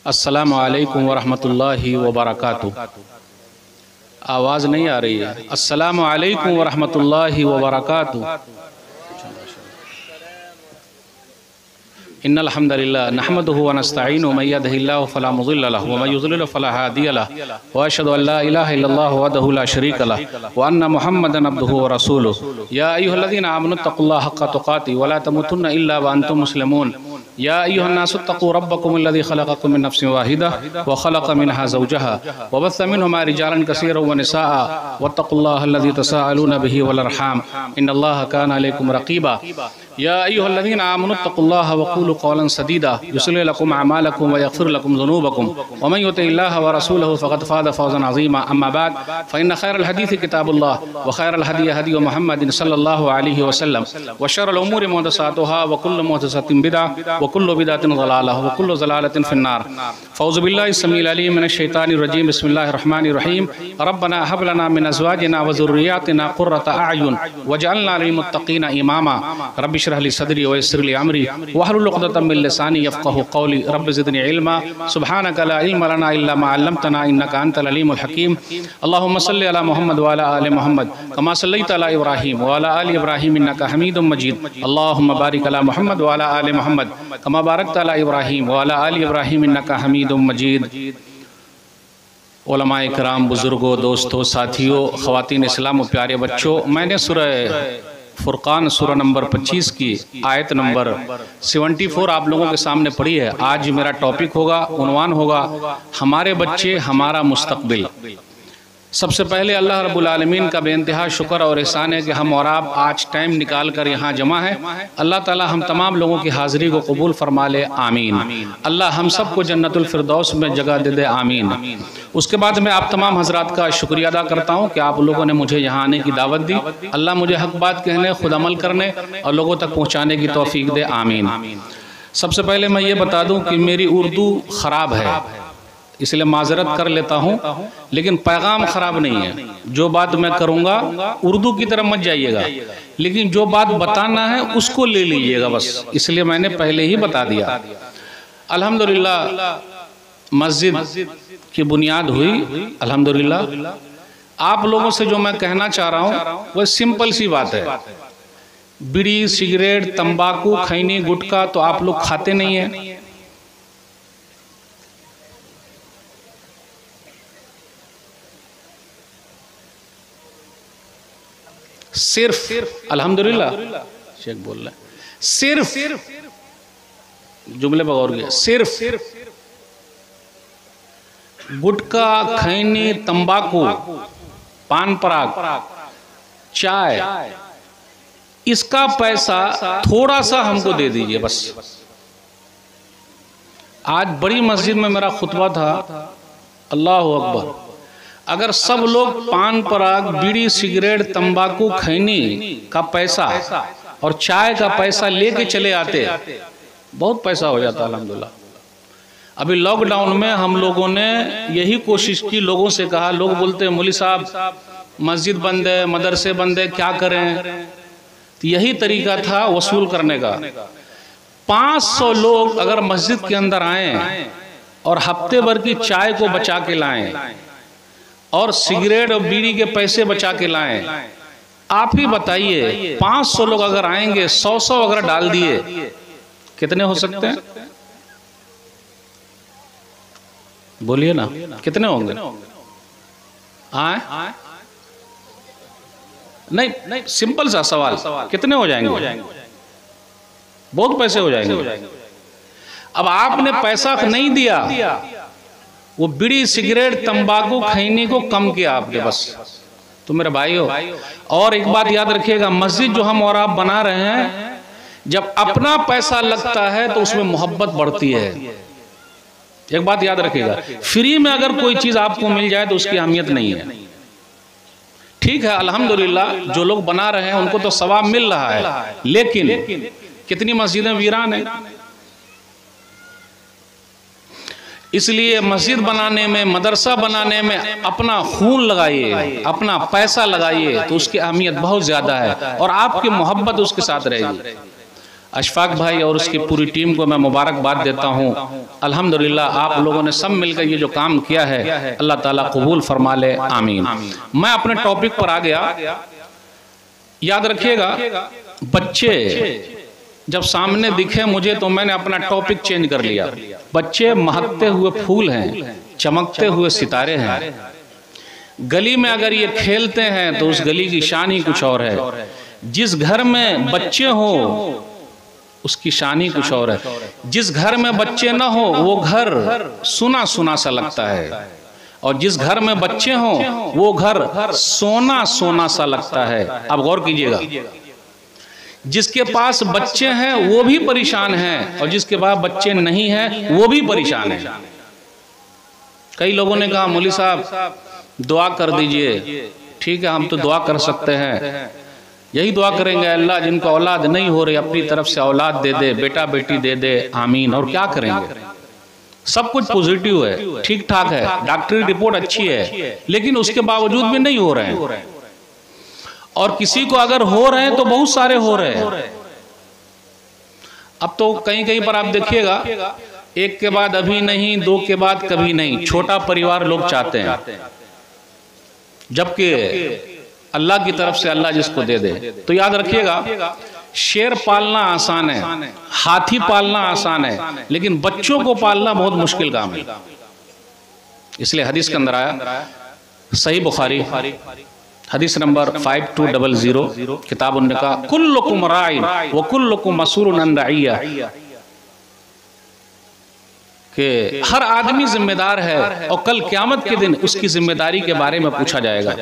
अस्सलामु अलैकुम वरहमतुल्लाहि वबरकातुह। आवाज़ नहीं आ रही है। अस्सलामु अलैकुम वरहमतुल्लाहि वबरकातुह। इन्नल हम्दुलिल्लाह नहमदुहु व नस्तईनुहु व मन यहदिहिल्लाहु फला मुज़िल्ल लहु व मन युज़्लिल फला हादिय लहु व अशहदु अल्ला इलाहा इल्लल्लाहु वहदहु ला शरीक लहु व अन्ना मुहम्मदन अब्दुहु व रसूलुहु। या अय्युहल्लज़ीना आमनु तक़ुल्लाहा हक़्क़ तुक़ातिहि व ला तमूतुन्ना इल्ला व अंतुम मुस्लिमून। या अय्युहन्नासु इत्तक़ू रब्बकुमुल्लज़ी ख़लक़कुम मिन नफ़्सिन वाहिदह व ख़लक़ मिनहा ज़ौजहा व बस्स मिनहुमा रिजालन कसीरन व निसाअ वत्तक़ुल्लाह अल्लज़ी तसाअलूना बिही वल अरहाम इन्नल्लाहा काना अलैकुम रक़ीबा। या अय्युहल्लज़ीना आमनु इत्तक़ुल्लाहा व क़ूलू क़ौलन सदीदा युस्लिह लकुम अअमालकुम व यग़फ़िर लकुम ज़ुनूबकुम व मन युतिइल्लाहा व रसूलहु फ़क़द फ़ाज़ फ़ौज़न अज़ीमा। अम्मा बअद फ़इन्न ख़ैरल हदीथि किताबुल्लाह व ख़ैरल हदी हदी मुहम्मदिन सल्लल्लाहु अलैहि वसल्लम व शर्रल उमूरि मुहदसातुहा व कुल्लु मुहदसतिन बिदअह व कुल्लु बिदअतिन ज़लालह व कुल्लु ज़लालतिन फ़िन्नार। फ़ौज़ु बिल्लाहि समीउल अलीम मिनश शैतानिर रजीम। बिस्मिल्लाहिर रहमानिर रहीम। रब्बना हब लना मिन अज़वाजिना व ज़ुर्रिय्यातिना क़ुर्रता अअयुन वजअलना लिल मुत्तक़ीना इमामा। रब्बि इश्रह ली सदरी व यस्सिर ली अमरी वहलुल उक़दतम मिन लिसानी यफ़क़हू क़ौली। रब्बि ज़िदनी इल्मा सुब्हानका ला इल्म लना इल्ला मा अल्लमतना इन्नका अंतल अलीमुल हकीम। अल्लाहुम्मा सल्लि अला मुहम्मद व अला आलि मुहम्मद कमा सल्लैता अला इब्राहीम व अला आलि इब्राहीम इन्नका हमीदुम मजीद। अल्लाहुम्मा बारिक अला मुहम्मद व अला आलि मुहम्मद कमा बारकता अला इब्राहीम व अला आलि इब्राहीम इन्नका हमीदुम मजीद। उलमाए इकराम, बुज़ुर्गों, दोस्तों, साथियों, ख़वातीन इस्लाम और प्यारे बच्चों, मैंने सूरह फुरक़ान सूरह नंबर 25 की आयत नंबर 74 आप लोगों के सामने पढ़ी है। आज मेरा टॉपिक होगा, उन्वान होगा, हमारे बच्चे हमारा मुस्तक़बिल। सबसे पहले अल्लाह रब्बुल आलमीन का बेइंतहा शुक्र और एहसान है कि हम और आप आज टाइम निकाल कर यहाँ जमा है। अल्लाह ताला हम तमाम लोगों की हाज़िरी को कबूल फरमा ले, आमीन। अल्लाह हम सब को जन्नतुल फिरदौस में जगह दे दे, आमीन। उसके बाद मैं आप तमाम हजरात का शुक्रिया अदा करता हूँ कि आप लोगों ने मुझे यहाँ आने की दावत दी। अल्लाह मुझे हक बात कहने, खुद अमल करने और लोगों तक पहुँचाने की तौफीक दे, आमीन। सबसे पहले मैं ये बता दूँ कि मेरी उर्दू ख़राब है, इसलिए माजरत कर लेता हूँ, लेकिन पैगाम ख़राब नहीं है। जो बात मैं करूँगा उर्दू की तरफ मत जाइएगा, लेकिन जो बात बताना है उसको ले लीजिएगा बस, इसलिए मैंने पहले ही बता दिया। अल्हम्दुलिल्लाह मस्जिद की बुनियाद हुई, अल्हम्दुलिल्लाह। आप लोगों से जो मैं कहना चाह रहा हूँ वह सिंपल सी बात है। बीड़ी, सिगरेट, तंबाकू, खैनी, गुटखा तो आप लोग खाते नहीं हैं। सिर्फ अल्हम्दुलिल्लाह शेख बोल रहे हैं, सिर्फ जुमले पर गौर किया, सिर्फ गुटखा, खैनी, तंबाकू, पान पराग, चाय, इसका पैसा थोड़ा सा हमको दे दीजिए बस। आज बड़ी मस्जिद में मेरा खुतबा था, अल्लाहु अकबर। अगर सब लोग पान पराग, बीड़ी, सिगरेट, तंबाकू, खैनी का पैसा और चाय का पैसा लेके चले आते, बहुत पैसा हो जाता अल्हम्दुलिल्लाह। अभी लॉकडाउन में हम लोगों ने यही कोशिश की, लोगों से कहा, लोग बोलते हैं मौलवी साहब मस्जिद बंद है, मदरसे बंद है, क्या करें। तो यही तरीका था वसूल करने का। 500 लोग अगर मस्जिद के अंदर आए और हफ्ते भर की चाय को बचा के लाएं और सिगरेट और बीड़ी के पैसे बचा के लाएं, आप ही बताइए 500 लोग अगर आएंगे, 100 अगर डाल दिए, कितने हो सकते हैं? बोलिए ना, कितने होंगे? आए नहीं, सिंपल सा सवाल, कितने हो जाएंगे? बहुत पैसे हो जाएंगे। अब आपने पैसा नहीं दिया, वो बीड़ी, सिगरेट, तंबाकू, खैनी को कम किया आपने बस। तो मेरे भाइयों, और एक बात याद रखिएगा, मस्जिद जो हम और आप बना रहे हैं, जब अपना पैसा लगता है तो उसमें मोहब्बत बढ़ती है। एक बात याद रखिएगा, फ्री में अगर कोई चीज आपको मिल जाए तो उसकी अहमियत नहीं है। ठीक है, अल्हम्दुलिल्लाह जो लोग बना रहे हैं उनको तो सवाब मिल रहा है, लेकिन कितनी मस्जिदें वीरान हैं। इसलिए मस्जिद बनाने में, मदरसा बनाने में अपना खून लगाइए, अपना पैसा लगाइए, तो उसकी अहमियत बहुत ज़्यादा है और आपकी मोहब्बत उसके साथ रहेगी। अशफाक भाई और उसकी पूरी टीम को मैं मुबारकबाद देता हूँ। अल्हम्दुलिल्लाह आप लोगों ने सब मिलकर ये जो काम किया है अल्लाह ताला कबूल फरमा ले, आमीन। मैं अपने टॉपिक पर आ गया। याद रखिएगा, बच्चे जब सामने दिखे मुझे तो मैंने अपना टॉपिक चेंज कर लिया। बच्चे महकते हुए फूल हैं, चमकते हुए सितारे हैं। गली में अगर ये खेलते हैं तो उस गली की शान ही कुछ और है। जिस घर में बच्चे हो उसकी शान ही कुछ और है। जिस घर में बच्चे न हो वो घर सुना सुना सा लगता है, और जिस घर में बच्चे हो वो घर सोना सोना सा लगता है। अब गौर कीजिएगा, जिसके पास बच्चे हैं वो भी परेशान है और जिसके पास बच्चे नहीं हैं वो भी परेशान है। कई लोगों ने कहा मौलवी साहब दुआ कर दीजिए। ठीक है, हम तो दुआ कर सकते हैं, यही दुआ करेंगे, अल्लाह जिनको औलाद नहीं हो रही अपनी तरफ से औलाद दे दे, बेटा बेटी दे दे, आमीन। और क्या करेंगे, सब कुछ पॉजिटिव है, ठीक ठाक है, डॉक्टरी रिपोर्ट अच्छी है, लेकिन उसके बावजूद भी नहीं हो रहे हैं। और किसी को अगर हो रहे हैं तो बहुत सारे हो रहे हैं। अब तो कहीं कहीं पर आप देखिएगा, एक के बाद अभी नहीं, दो के बाद कभी नहीं, छोटा परिवार लोग चाहते हैं, जबकि अल्लाह की तरफ से अल्लाह जिसको दे दे। तो याद रखिएगा, शेर पालना आसान है, हाथी पालना आसान है, लेकिन बच्चों को पालना बहुत मुश्किल काम है। इसलिए हदीस के अंदर आया, सही बुखारी हदीस नंबर 5200, किताब उन्निका, कुल्लुकुम राइन व कुल्लुकुम मसूलुन अन रइय्या, कि हर आदमी जिम्मेदार है और कल क़यामत के दिन उसकी जिम्मेदारी के बारे में पूछा जाएगा।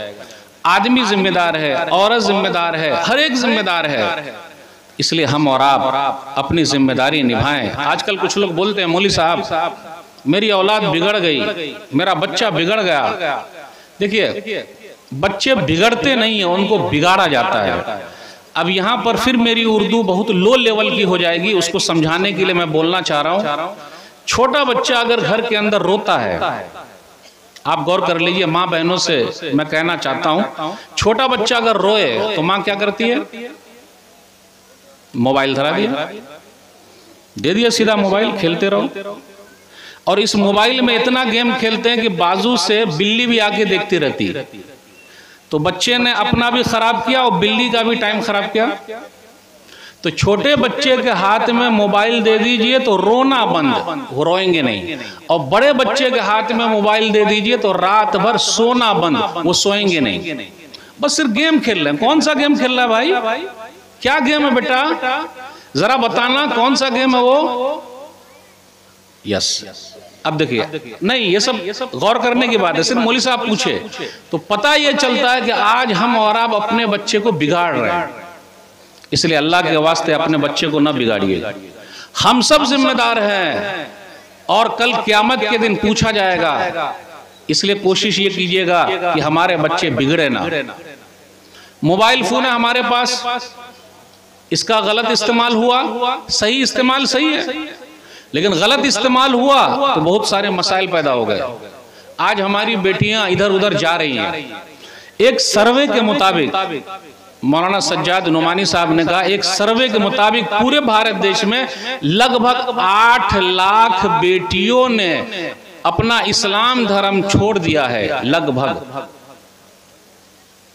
आदमी जिम्मेदार है, औरत जिम्मेदार है, हर एक जिम्मेदार है। इसलिए हम और आप अपनी जिम्मेदारी निभाएं। आजकल कुछ लोग बोलते हैं मौलवी साहब मेरी औलाद बिगड़ गई, मेरा बच्चा बिगड़ गया। देखिए, बच्चे बिगड़ते नहीं है, उनको बिगाड़ा जाता है। अब यहाँ पर फिर मेरी उर्दू बहुत लो लेवल की हो जाएगी, उसको समझाने के लिए मैं बोलना चाह रहा हूँ। छोटा बच्चा अगर घर के अंदर रोता है, आप गौर कर लीजिए, माँ बहनों से मैं कहना चाहता हूं, छोटा बच्चा अगर रोए तो माँ क्या करती है, मोबाइल धरा दिया, दे दिया सीधा मोबाइल, खेलते रहो। और इस मोबाइल में इतना गेम खेलते हैं कि बाजू से बिल्ली भी आके देखती रहती। तो बच्चे ने अपना भी खराब किया और बिल्ली का भी टाइम खराब किया। तो छोटे बच्चे के हाथ में मोबाइल दे दीजिए तो रोना बंद, वो रोएंगे नहीं। और बड़े बच्चे के हाथ में मोबाइल दे दीजिए तो रात भर सोना बंद, वो सोएंगे नहीं। बस सिर्फ गेम खेल रहे हैं। कौन सा गेम खेल रहा है भाई, क्या गेम है बेटा, जरा बताना कौन सा गेम है वो। यस, अब देखिए, नहीं ये सब गौर करने की बात है। सिर्फ मौलवी साहब पूछे तो पता ये चलता है कि आज हम और आप अपने बच्चे को बिगाड़ रहे हैं। इसलिए अल्लाह के वास्ते अपने बच्चे को न बिगाड़िए। हम सब जिम्मेदार हैं और कल क़यामत के दिन पूछा जाएगा। इसलिए कोशिश ये कीजिएगा कि हमारे बच्चे बिगड़े ना। मोबाइल फोन है हमारे पास, इसका गलत इस्तेमाल हुआ, सही इस्तेमाल सही है, लेकिन गलत इस्तेमाल हुआ तो बहुत सारे मसाइल पैदा हो गए। आज हमारी बेटियां इधर उधर जा रही हैं। एक सर्वे के मुताबिक, मौलाना सज्जाद नुमानी साहब ने कहा, एक सर्वे के मुताबिक पूरे भारत देश में लगभग 8 लाख बेटियों ने अपना इस्लाम धर्म छोड़ दिया है। लगभग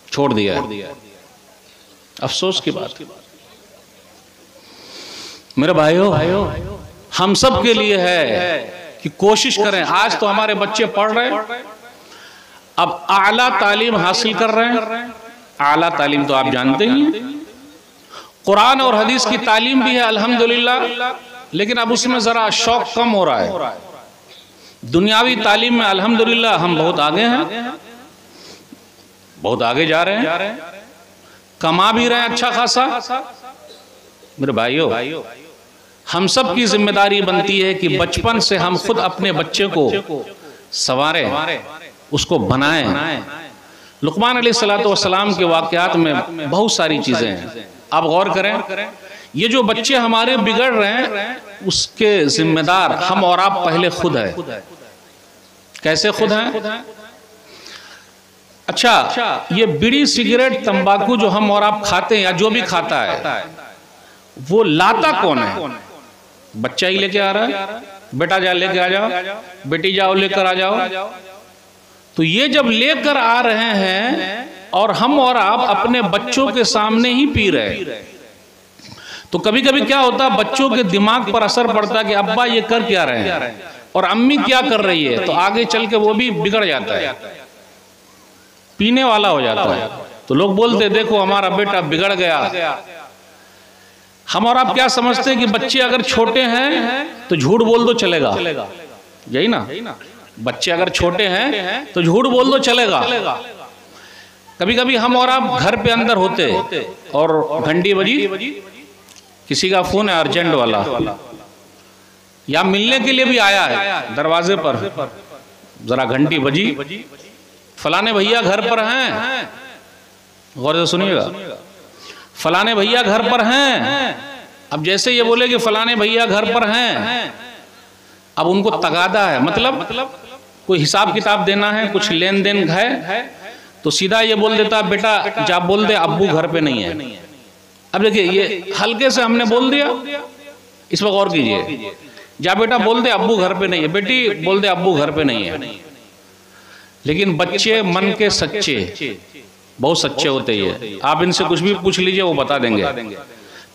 छोड़ दिया है। अफसोस की बात। मेरे भाइयों, हम सब के लिए है कि कोशिश करें। आज तो हमारे बच्चे पढ़ रहे हैं, अब आला तालीम हासिल कर रहे हैं। आला तालीम तो आप जानते ही हैं, कुरान और हदीस की तालीम भी है अल्हम्दुलिल्लाह, लेकिन अब उसमें जरा शौक कम हो रहा है। दुनियावी तालीम में अल्हम्दुलिल्लाह हम बहुत आगे हैं, बहुत आगे जा रहे हैं, कमा भी रहे हैं अच्छा खासा। मेरे भाइयों, हम सब की जिम्मेदारी बनती है कि बचपन से हम खुद अपने बच्चे को संवारें, उसको बनाएं। लुकमान अलैहिस्सलाम के वाक़यात में बहुत सारी चीजें हैं। आप गौर करें, ये जो बच्चे हमारे बिगड़ रहे हैं उसके जिम्मेदार हम और आप पहले खुद हैं। कैसे खुद हैं? अच्छा, ये बीड़ी सिगरेट तंबाकू जो हम और आप खाते हैं या जो भी खाता है, वो लाता कौन है? बच्चा ही लेके आ रहा है, बेटा जा लेके आ जाओ, बेटी जाओ लेकर आ जाओ। तो ये जब लेकर आ रहे हैं और हम और आप अपने बच्चों के सामने ही पी रहे हैं, तो कभी कभी क्या होता है, बच्चों के दिमाग पर असर पड़ता है कि अब्बा ये कर क्या रहे हैं और अम्मी क्या कर रही है, तो आगे चल के वो भी बिगड़ जाता है, पीने वाला हो जाता है। तो लोग बोलते देखो हमारा बेटा बिगड़ गया। हम और आप क्या समझते हैं कि बच्चे अगर छोटे हैं तो झूठ बोल दो चलेगा, यही ना? बच्चे अगर छोटे हैं तो झूठ बोल दो चलेगा। कभी कभी हम और आप घर पे अंदर होते और घंटी बजी, किसी का फोन है अर्जेंट वाला, या मिलने के लिए भी आया है दरवाजे पर, जरा घंटी बजी, फलाने भैया घर पर हैं, गौर से सुनिएगा, फलाने भैया घर पर हैं। अब जैसे ये बोले कि फलाने भैया घर पर हैं, अब उनको तगादा है, मतलब कोई हिसाब किताब देना है, कुछ लेन देन है, तो सीधा ये बोल देता बेटा जा बोल दे अब्बू घर पे नहीं है। अब देखिए ये हल्के से हमने बोल दिया, इस पर गौर कीजिए, जा बेटा बोल दे अब्बू घर पे नहीं है, बेटी बोल दे अब्बू घर पे नहीं है। लेकिन बच्चे मन के सच्चे, बहुत सच्चे होते हैं, आप इनसे कुछ भी पूछ लीजिए वो बता देंगे।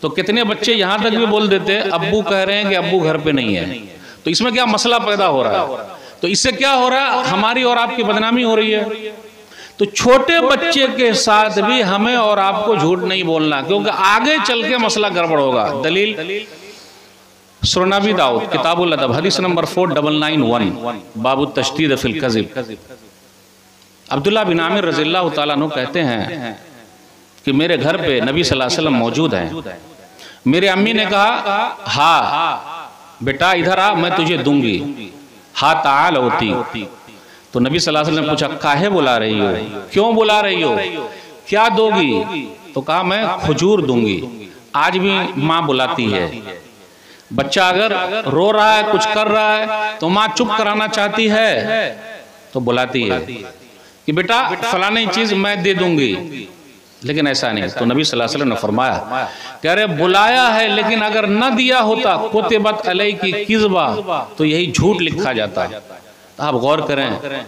तो कितने बच्चे यहाँ तक भी बोल देते अब्बू कह रहे हैं कि अब्बू घर पे नहीं है। तो इसमें क्या मसला पैदा हो रहा है? तो इससे क्या हो रहा है, हमारी और आपकी बदनामी हो रही है। तो छोटे बच्चे के साथ भी हमें और आपको झूठ नहीं बोलना, क्योंकि आगे चल के मसला गड़बड़ होगा। दलील सुनन अबी दाऊद किताबुल अदब हदीस नंबर 4991 बाबु तशदीद फिल कज़िब। अब्दुल्लाह बिन आमिर रज़ियल्लाहु ताला अन्हु कहते हैं कि मेरे घर पे नबी सल्लल्लाहु अलैहि वसल्लम मौजूद हैं। मेरे अम्मी ने कहा हाँ बेटा इधर आ, मैं तुझे दूंगी, हा ताल होती। तो नबी सल्लल्लाहु अलैहि वसल्लम ने पूछा काहे बुला रही हो, क्यों बुला रही हो, क्या दोगी? तो कहा मैं खजूर दूंगी। आज भी माँ बुलाती है, बच्चा अगर रो रहा है कुछ कर रहा है तो माँ चुप कराना चाहती है तो बुलाती है कि बेटा फलानी चीज मैं दे दूंगी, लेकिन ऐसा नहीं। तो नबी सल्लल्लाहु अलैहि वसल्लम ने फरमाया कह रहे बुलाया है, लेकिन अगर न दिया होता कुतिबत अलैहि की किज़बा, तो यही झूठ लिखा जाता। तो आप गौर करें,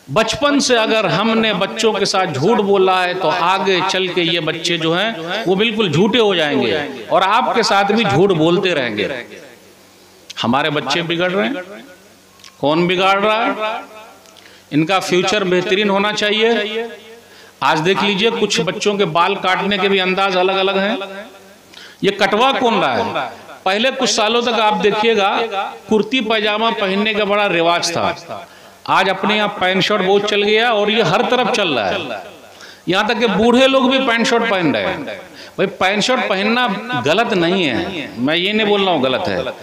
बचपन से अगर हमने बच्चों के साथ झूठ बोला है तो आगे चल के ये बच्चे जो हैं वो बिल्कुल झूठे हो जाएंगे और आपके साथ भी झूठ बोलते रहेंगे। हमारे बच्चे बिगड़ रहे हैं, कौन बिगाड़ रहा है? इनका फ्यूचर बेहतरीन होना चाहिए। आज देख लीजिए कुछ बच्चों के बाल काटने के भी अंदाज अलग अलग हैं। ये कटवा कौन रहा है? पहले कुछ सालों तक आप देखिएगा कुर्ती पैजामा पहनने का बड़ा रिवाज था, आज अपने यहाँ पैंट शर्ट बहुत चल गया और ये हर तरफ चल रहा है। यहाँ तक कि बूढ़े लोग भी पैंट शर्ट पहन रहे हैं। भाई पैंट शर्ट पहनना गलत नहीं है, मैं ये नहीं बोल रहा हूँ गलत है,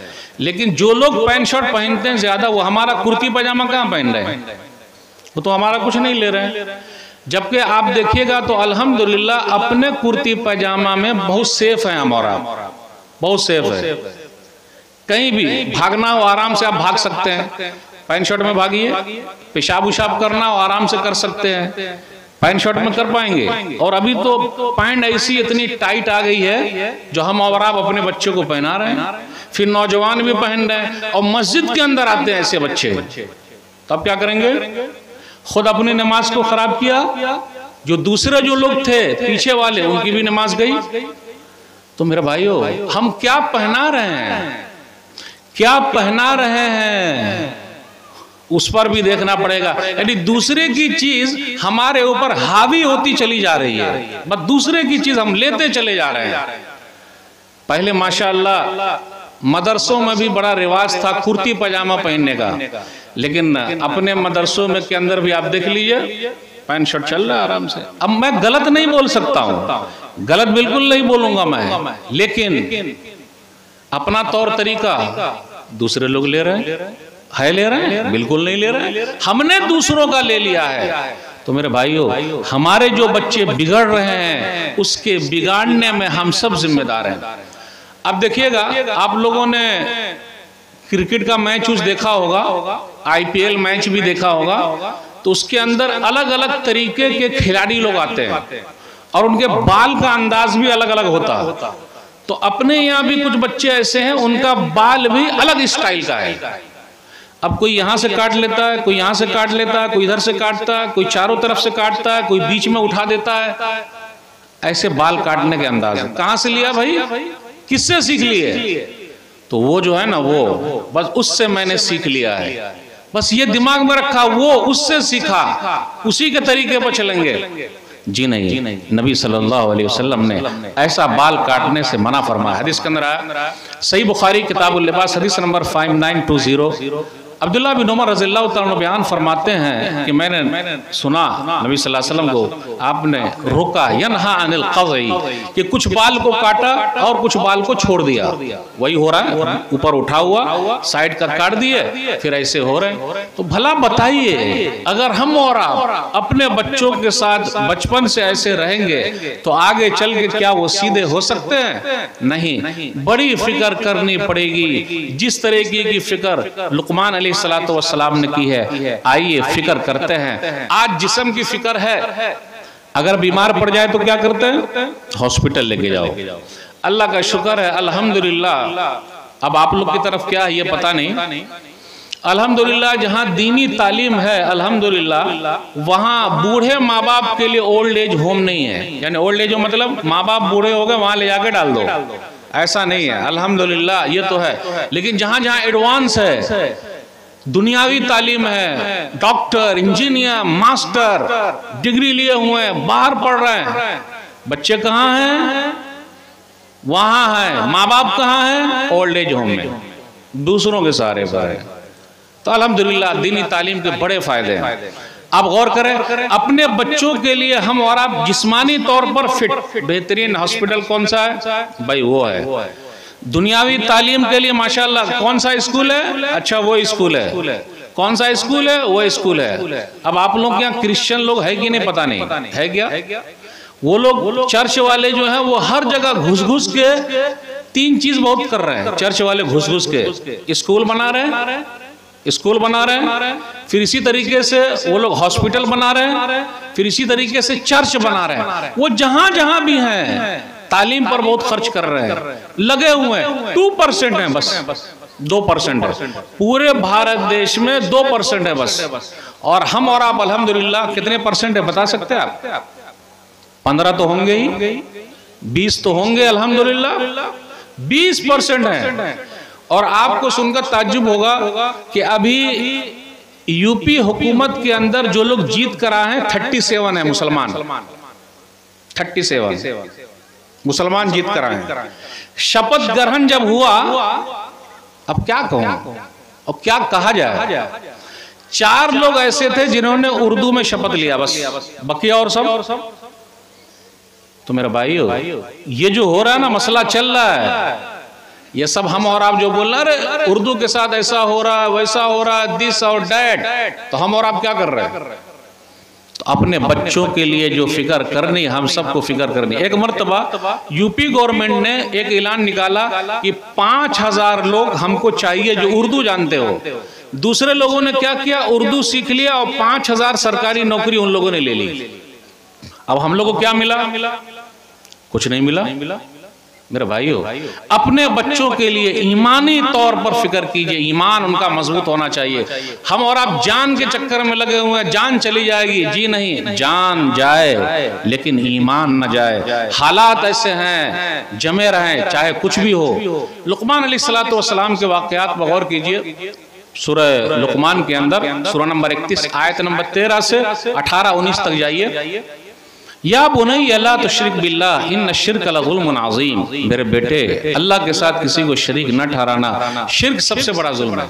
लेकिन जो लोग पैंट शर्ट पहनते हैं ज्यादा, वो हमारा कुर्ती पैजामा कहाँ पहन रहे हैं? वो तो हमारा कुछ नहीं ले रहे हैं। जबकि आप देखिएगा तो अल्हम्दुलिल्लाह अपने कुर्ती पैजामा में बहुत सेफ है हमारा, बहुत सेफ है। कहीं भी भागना हो आराम से आप भाग सकते हैं, पैंट शर्ट में भागिए, पेशाब उशाब करना हो आराम से कर सकते हैं, पैंट शर्ट में कर पाएंगे। और अभी तो पैंट ऐसी इतनी टाइट आ गई है जो हम और आप अपने बच्चों को पहना रहे हैं, फिर नौजवान भी पहन रहे हैं और मस्जिद के अंदर आते हैं ऐसे बच्चे। तब क्या करेंगे? खुद अपनी नमाज को खराब किया, जो दूसरे जो लोग थे पीछे वाले उनकी भी नमाज गई। तो मेरे भाइयों हम क्या पहना रहे हैं, क्या पहना रहे हैं, उस पर भी देखना पड़ेगा। यानी दूसरे की चीज हमारे ऊपर हावी होती चली जा रही है, बस दूसरे की चीज हम लेते चले जा रहे हैं। पहले माशाअल्लाह मदरसों में भी बड़ा रिवाज था कुर्ती पजामा पहनने का, लेकिन अपने मदरसों में के अंदर भी आप देख लीजिए पैंट शर्ट चल रहा है आराम से। अब मैं गलत नहीं बोल सकता हूँ, गलत बिल्कुल नहीं बोलूंगा मैं, लेकिन अपना तौर तरीका दूसरे लोग ले रहे हैं, ले रहे हैं? बिल्कुल नहीं ले रहे हैं, हमने दूसरों का ले लिया है। तो मेरे भाइयों हमारे जो बच्चे बिगड़ रहे हैं उसके बिगाड़ने में हम सब जिम्मेदार हैं। अब देखिएगा आप लोगों ने क्रिकेट का मैच उस देखा होगा, IPL मैच भी देखा होगा, तो उसके अंदर अलग अलग तरीके के खिलाड़ी लोग आते हैं और उनके बाल का अंदाज भी अलग अलग होता है। तो अपने यहाँ भी कुछ बच्चे ऐसे हैं, उनका बाल भी अलग स्टाइल का है। अब कोई यहाँ से काट लेता है, कोई यहाँ से काट लेता है, कोई इधर से काटता है, कोई चारों तरफ से काटता है, कोई बीच में उठा देता है। ऐसे बाल काटने के अंदाज है। कहाँ से लिया भाई, किससे सीख लिए? तो वो जो है ना, वो बस उससे मैंने सीख लिया है, बस ये दिमाग में रखा, वो उससे सीखा, उसी के तरीके पर चलेंगे। जी नहीं, नबी सल्लल्लाहु अलैहि वसल्लम ने ऐसा बाल काटने से मना फरमाया। हदीस के अंदर आया, सही बुखारी किताबुल लिबास हदीस नंबर 5920, अब्दुल्लाह बिन उमर रज़ियल्लाहु तआला अन्हु बयान फरमाते हैं कि मैंने सुना नबी सल्लल्लाहु अलैहि वसल्लम को आपने रोका, यनहा अनिल क़ज़ई, कि कुछ बाल को काटा और कुछ बाल को छोड़ दिया। वही हो रहा है, ऊपर उठा हुआ साइड का काट दिए, फिर ऐसे हो रहे हैं। तो भला बताइए, अगर हम और आप अपने बच्चों के साथ बचपन से ऐसे रहेंगे तो आगे चल के क्या वो सीधे हो सकते हैं? नहीं, बड़ी फिक्र करनी पड़ेगी, जिस तरीके की फिक्र लुकमान अलैहिस्सलातु वस्सलाम ने की है। आइए फिक्र करते हैं। आज जिस्म की फिक्र है, अगर बीमार पड़ जाए तो क्या करते हैं? हॉस्पिटल लेके जाओ। अल्लाह का शुक्र है, अल्हम्दुलिल्लाह। अब आप लोग की तरफ क्या है ये पता नहीं, अल्हम्दुलिल्लाह जहाँ दीनी तालीम है अल्हम्दुलिल्लाह, वहाँ बूढ़े माँ बाप के लिए ओल्ड एज होम नहीं है। यानी ओल्ड एज मतलब माँ बाप बूढ़े हो गए, वहाँ ले जाके डाल दो, ऐसा नहीं है। अल्हम्दुलिल्लाह ये तो है। लेकिन जहाँ जहाँ एडवांस है, दुनियावी तालीम है, डॉक्टर, इंजीनियर, मास्टर डिग्री लिए हुए हैं, बाहर पढ़ रहे हैं, बच्चे कहाँ हैं? वहाँ हैं। माँ बाप कहाँ हैं? ओल्ड एज होम में, दूसरों के सहारे पर है। तो अल्हम्दुलिल्लाह दीनी तालीम के बड़े फायदे हैं। आप गौर करें, अपने बच्चों के लिए हम और आप जिस्मानी तौर पर फिट, बेहतरीन हॉस्पिटल कौन सा है भाई? वो है। दुनियावी तालीम के लिए माशाल्लाह कौन सा स्कूल है? अच्छा वो स्कूल है। कौन सा स्कूल है? वो स्कूल है। अब आप लोग क्या क्रिश्चियन लोग है कि नहीं पता नहीं है क्या? वो लोग चर्च वाले जो है वो हर जगह घुस घुस के तीन चीज बहुत कर रहे हैं। चर्च वाले घुस घुस के स्कूल बना रहे हैं, स्कूल बना रहे हैं, फिर इसी तरीके से वो लोग हॉस्पिटल बना रहे हैं, फिर इसी तरीके से चर्च बना रहे हैं। वो जहां जहां भी हैं तालीम पर बहुत खर्च कर रहे हैं, लगे हुए हैं। 2% है बस, 2% है पूरे भारत देश में, 2% है बस। और हम और आप अल्हम्दुलिल्लाह कितने परसेंट है बता सकते हैं आप? 15 तो होंगे ही, 20 तो होंगे अल्हम्दुलिल्लाह, 20% है। और आपको सुनकर ताज्जुब होगा कि अभी यूपी हुकूमत के अंदर जो लोग जीत कर आए हैं 37 है मुसलमान, 37 मुसलमान जीत कर आए हैं। शपथ ग्रहण जब हुआ, अब क्या कहूं और क्या कहा जाए, 4 लोग ऐसे थे जिन्होंने उर्दू में शपथ लिया बस, बाकी और सब। तो मेरा भाई हो, ये जो हो रहा है ना, मसला चल रहा है, ये सब हम और आप जो बोल रहे हैं उर्दू के साथ ऐसा हो रहा है, वैसा हो रहा है, दिस और डैट, तो हम और आप क्या कर रहे हैं? तो अपने बच्चों के लिए जो फिक्र करनी, हम सबको फिक्र करनी। एक मर्तबा यूपी गवर्नमेंट ने एक ऐलान निकाला कि 5000 लोग हमको चाहिए जो उर्दू जानते हो। दूसरे लोगों ने क्या किया, उर्दू सीख लिया और 5000 सरकारी नौकरी उन लोगों ने ले ली। अब हम लोगों को क्या मिला? कुछ नहीं मिला। मेरे भाइयों, अपने बच्चों के लिए ईमानी तौर पर फिक्र कीजिए, ईमान उनका मजबूत होना चाहिए। हम और आप जान के चक्कर में लगे हुए हैं, जान चली जाएगी। जी नहीं, जान जाए लेकिन ईमान न जाए। हालात ऐसे हैं, जमे रहें चाहे कुछ भी हो। लुकमान अलैहिस्सलातु वस्सलाम के वाकयात पर गौर कीजिए। सूरह लुकमान के अंदर सूरह नंबर 31 आयत नंबर 13 से 18-19 तक जाइए। या बुनैया ला तुश्रिक बिल्लाह इन्न शिर्क लज़ुल्मुन अज़ीम, मेरे बेटे अल्लाह के साथ किसी को शरीक न ठहराना, शिर्क सबसे बड़ा जुल्म है।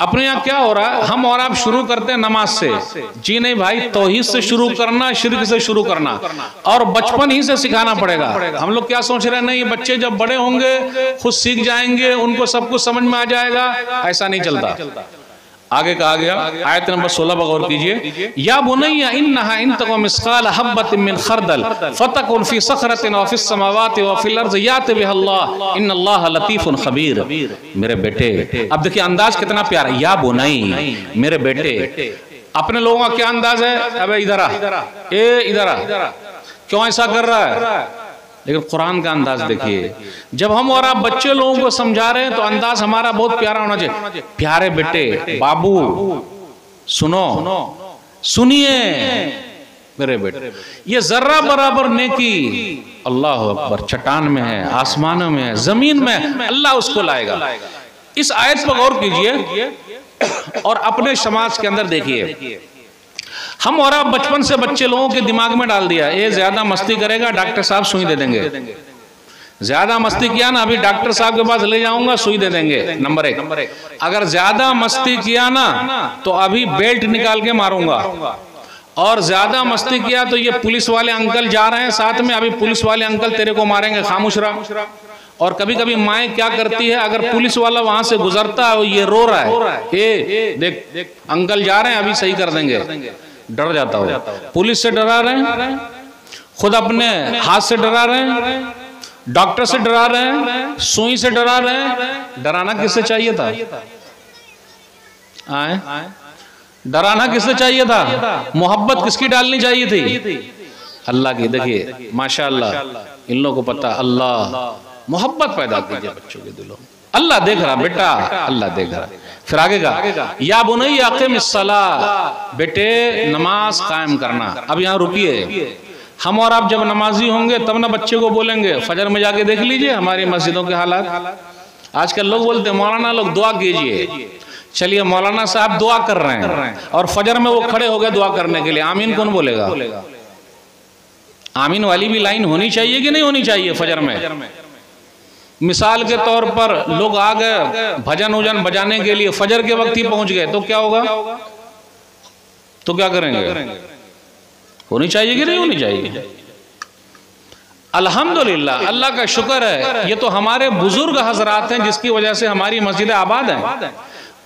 अपने यहाँ क्या हो रहा है, हम और आप शुरू करते हैं नमाज से। जी नहीं भाई, तौहीद से शुरू करना, शिर्क से शुरू करना, और बचपन ही से सिखाना पड़ेगा। हम लोग क्या सोच रहे हैं, नहीं बच्चे जब बड़े होंगे खुद सीख जाएंगे, उनको सब कुछ समझ में आ जाएगा। ऐसा नहीं चलता। आगे कहा गया आयत नंबर 16 पर गौर कीजिए। या बुनैया इन्नहा इन तक मिस्काल हब्बतिन मिन खरदल फतकुन फी सखरतिन व फिस समावाति व फिल अर्ज़ याति बिहल्लाह इन्नल्लाह लतीफुन खबीर। मेरे बेटे, अब देखिए अंदाज कितना प्यारा। या बुनई, मेरे बेटे। अपने लोगों का क्या अंदाज है, अबे इधर आ, ए इधर आ, क्यों ऐसा कर रहा है? लेकिन कुरान का अंदाज देखिए, जब हम और आप बच्चे लोगों को समझा रहे हैं तो अंदाज हमारा बहुत प्यारा होना चाहिए। प्यारे बेटे, बाबू सुनो, सुनिए मेरे बेटे, ये जर्रा बराबर नेकी अल्लाह अकबर चट्टान में है, आसमानों में है, जमीन में है, अल्लाह उसको लाएगा। इस आयत पर गौर कीजिए और अपने समाज के अंदर देखिए। हम और आप बचपन से बच्चे लोगों के दिमाग में डाल दिया, ये ज्यादा मस्ती करेगा डॉक्टर साहब सुई दे देंगे, ज्यादा मस्ती किया ना अभी डॉक्टर साहब के पास ले जाऊंगा सुई दे देंगे, नंबर एक। अगर ज्यादा मस्ती किया ना तो अभी बेल्ट निकाल के मारूंगा, और ज्यादा मस्ती किया तो ये पुलिस वाले अंकल जा रहे हैं साथ में, अभी पुलिस वाले अंकल तेरे को मारेंगे, खामोश रहा। और कभी कभी माएँ क्या करती है, अगर पुलिस वाला वहां से गुजरता है, ये रो रहा है, ए देख अंकल जा रहे हैं अभी सही कर देंगे, डर जाता हो। पुलिस से डरा रहे हैं, खुद अपने हाथ से डरा रहे हैं, डॉक्टर से डरा रहे हैं, सुई से डरा रहे हैं। डराना किससे चाहिए था? आए डराना किससे चाहिए था? मोहब्बत किसकी डालनी चाहिए थी? अल्लाह की। देखिए माशाअल्लाह इन लोगों को पता, अल्लाह मोहब्बत पैदा कीजिए बच्चों के दिलों में। अल्लाह देख रहा बेटा, अल्लाह देख रहा। फिर आगे का या बुनैया अक़िमिस्सलाह, बेटे नमाज कायम करना। अब यहाँ रुकिए, हम और आप जब नमाजी होंगे तब ना बच्चे को बोलेंगे। फजर में जाके देख लीजिए हमारी मस्जिदों के हालात। आजकल लोग बोलते हैं मौलाना लोग दुआ कीजिए, चलिए मौलाना साहब दुआ कर रहे हैं और फजर में वो खड़े हो गए दुआ करने के लिए, आमीन कौन बोलेगा? आमीन वाली भी लाइन होनी चाहिए कि नहीं होनी चाहिए फजर में? मिसाल के तौर पर लोग आ गए भजन उजन बजाने के लिए, फजर के वक्त ही पहुंच गए तो क्या होगा? तो क्या करेंगे? होनी चाहिए कि नहीं होनी चाहिए? अल्हम्दुलिल्लाह, अल्लाह का शुक्र है, ये तो हमारे बुजुर्ग हजरात हैं जिसकी वजह से हमारी मस्जिद आबाद है।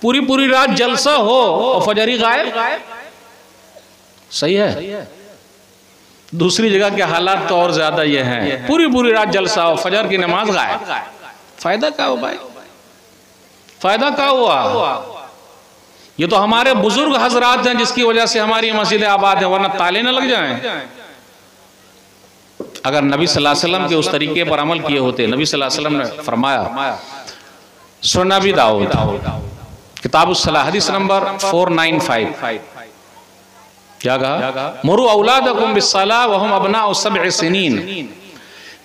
पूरी पूरी रात जलसा हो और फजर ही गायब, सही है। दूसरी जगह के हालात तो और ज्यादा ये हैं, पूरी पूरी रात जलसा हो, फजर की नमाज गायब। फायदा क्या हो भाई? फायदा क्या हुआ? ये तो हमारे बुजुर्ग हजरात हैं जिसकी वजह से हमारी मस्जिद आबाद है, वरना ताले न लग जाएं। अगर नबी सल्लल्लाहु अलैहि वसल्लम के उस तरीके पर अमल किए होते, नबी सल्लल्लाहु अलैहि वसल्लम ने फरमाया, सुनन अबी दाऊद किताबुस्सलाह हदीस नंबर 495, क्या कहा? मुरू औलादकुम बिस्सलाह व हुम अबनाउ सब'i सिनीन।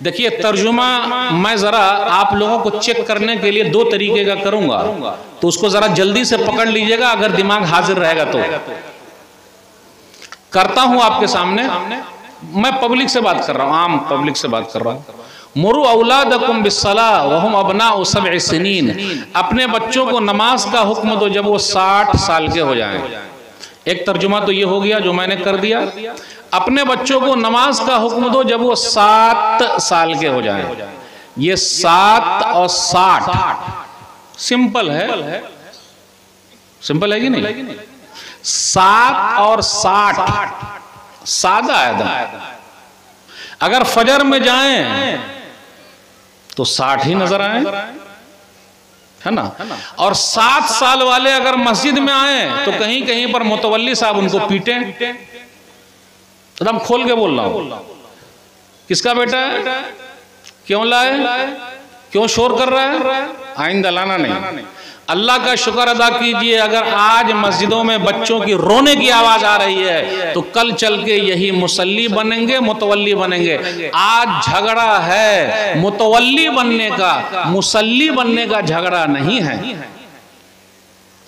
देखिए तर्जुमा मैं जरा आप लोगों को चेक करने के लिए दो तरीके का करूंगा, तो उसको जरा जल्दी से पकड़ लीजिएगा अगर दिमाग हाजिर रहेगा तो। करता हूं आपके सामने, मैं पब्लिक से बात कर रहा हूं, आम पब्लिक से बात कर रहा हूं। मुरू औलादकुम बिस्सलाह व हुम अबनाउ सब'i सिनीन, अपने बच्चों को नमाज का हुक्म दो जब वो 60 साल के हो जाएं। एक तर्जुमा तो ये हो गया जो मैंने कर दिया, अपने बच्चों को नमाज का हुक्म दो जब वो 7 साल के हो जाएं। ये 7 और 60 सिंपल है, सिंपल है कि नहीं? 7 और 60 सादा है। अगर फजर में जाएं तो 60 ही नजर आए, है ना? और 7 साल वाले अगर मस्जिद में आए तो कहीं कहीं पर मुतवल्ली साहब उनको पीटे। एकदम खोल के बोल रहा हूं, किसका बेटा है, क्यों लाए, क्यों शोर कर रहा है? आइंदा लाना नहीं। अल्लाह का शुक्र अदा कीजिए, अगर आज मस्जिदों में बच्चों की रोने की आवाज आ रही है तो कल चल के यही मुसल्ली बनेंगे, मुतवल्ली बनेंगे। आज झगड़ा है मुतवल्ली बनने का, मुसल्ली बनने का झगड़ा नहीं है।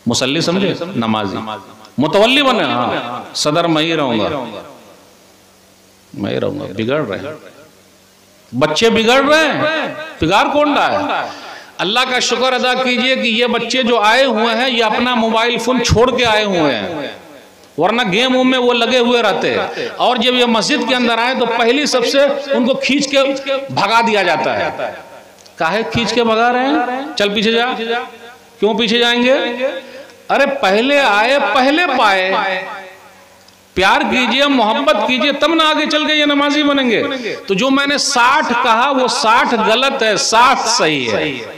मुसल्ली समझे, नमाजी। मुतवल्ली बने, हाँ सदर मैं ही रहूंगा, मैं ही रहूंगा। बिगड़ रहे हैं बच्चे, बिगड़ रहे हैं, बिगाड़ कौन रहा है? अल्लाह का शुक्र अदा कीजिए कि ये बच्चे जो आए हुए हैं ये अपना मोबाइल फोन छोड़ के आए हुए हैं, वरना गेम में वो लगे हुए रहते हैं। और जब ये मस्जिद के अंदर आए तो पहली सबसे उनको खींच के भगा दिया जाता है। काहे खींच के भगा रहे हैं? चल पीछे जा। क्यों पीछे जाएंगे? अरे पहले आए पहले पाए। प्यार कीजिए, मोहब्बत कीजिए, तब ना आगे चल के ये नमाजी बनेंगे। तो जो मैंने 60 कहा वो 60 गलत है, 60 सही है।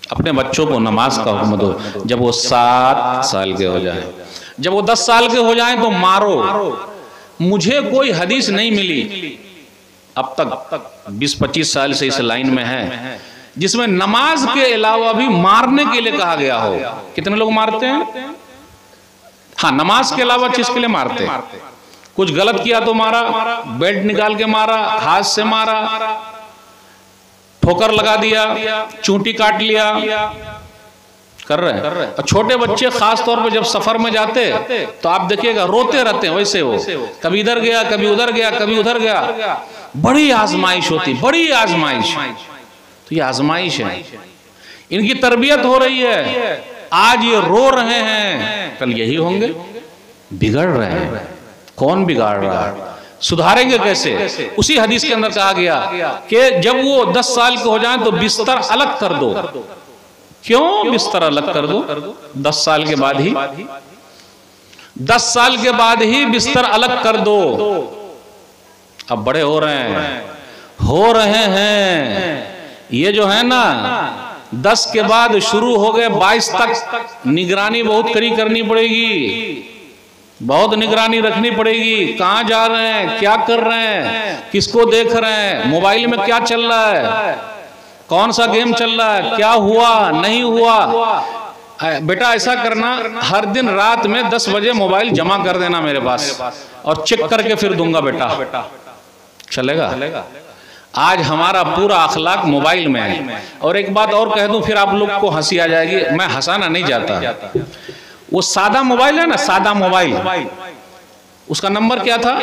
अपने बच्चों को नमाज का हुक्म दो जब वो 7 साल के हो जाएं। जब वो 10 साल के हो जाएं तो मारो। मुझे कोई हदीस नहीं मिली अब तक 20-25 साल से इस लाइन में है, जिसमें नमाज के अलावा भी मारने के लिए कहा गया हो। कितने लोग मारते हैं? हाँ, नमाज के अलावा चीज के लिए मारते हैं। कुछ गलत किया तो मारा, बेल्ट निकाल के मारा, हाथ से मारा, ठोकर लगा दिया, चूंटी काट लिया, कर रहे हैं। और छोटे बच्चे खास तौर पे जब सफर में जाते तो आप देखिएगा रोते रहते हैं, वैसे वो कभी इधर गया, कभी उधर गया, कभी उधर गया। बड़ी आजमाइश होती, बड़ी आजमाइश। तो ये आजमाइश है, इनकी तरबियत हो रही है। आज ये रो रहे हैं, कल यही होंगे, बिगड़ रहे हैं। कौन बिगाड़ रहा है? सुधारेंगे कैसे? उसी हदीस के अंदर कहा गया कि जब वो 10 साल के हो जाएं तो बिस्तर अलग कर दो। क्यों बिस्तर अलग कर दो? 10 साल के बाद ही, 10 साल के बाद ही बिस्तर अलग कर दो। अब बड़े हो रहे हैं। ये जो है ना 10 के बाद शुरू हो गए 22 तक निगरानी बहुत कड़ी करनी पड़ेगी, बहुत निगरानी रखनी पड़ेगी। कहाँ जा रहे हैं, क्या कर रहे हैं, किसको देख रहे हैं, मोबाइल में क्या चल रहा है, कौन सा गेम चल रहा है, क्या हुआ नहीं हुआ। बेटा ऐसा करना, हर दिन रात में 10 बजे मोबाइल जमा कर देना मेरे पास, और चेक करके फिर दूंगा बेटा। चलेगा? आज हमारा पूरा अखलाक मोबाइल में है। और एक बात और कह दूं, फिर आप लोग को हंसी आ जाएगी, मैं हंसाना नहीं चाहता। वो सादा मोबाइल है ना, सादा मोबाइल, उसका नंबर क्या था?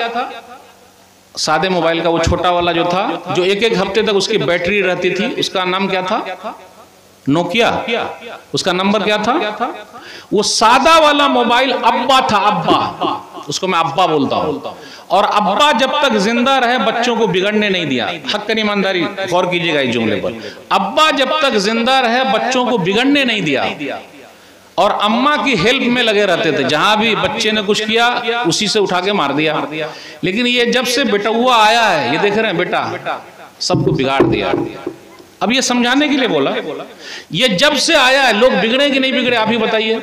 सादे मोबाइल का वो छोटा वाला जो था, जो 1-1 हफ्ते तक उसकी बैटरी रहती थी, उसका नाम क्या था? नोकिया। उसका नंबर क्या था? वो सादा वाला मोबाइल अब्बा था, अब्बा, उसको मैं अब्बा बोलता हूं। और अब्बा जब तक जिंदा रहे बच्चों को बिगड़ने नहीं दिया। हक़्क़न ईमानदारी गौर कीजिएगा इस जुमले पर। अब्बा जब तक जिंदा रहे बच्चों को बिगड़ने नहीं दिया, और अम्मा की हेल्प में लगे रहते थे। जहां भी बच्चे ने कुछ किया उसी से उठा के मार दिया। लेकिन ये जब से बेटुआ आया है, ये देख रहे हैं बेटा, सबको बिगाड़ दिया। अब ये समझाने के लिए बोला, ये जब से आया है, लोग बिगड़े कि नहीं बिगड़े? आप ही बताइए।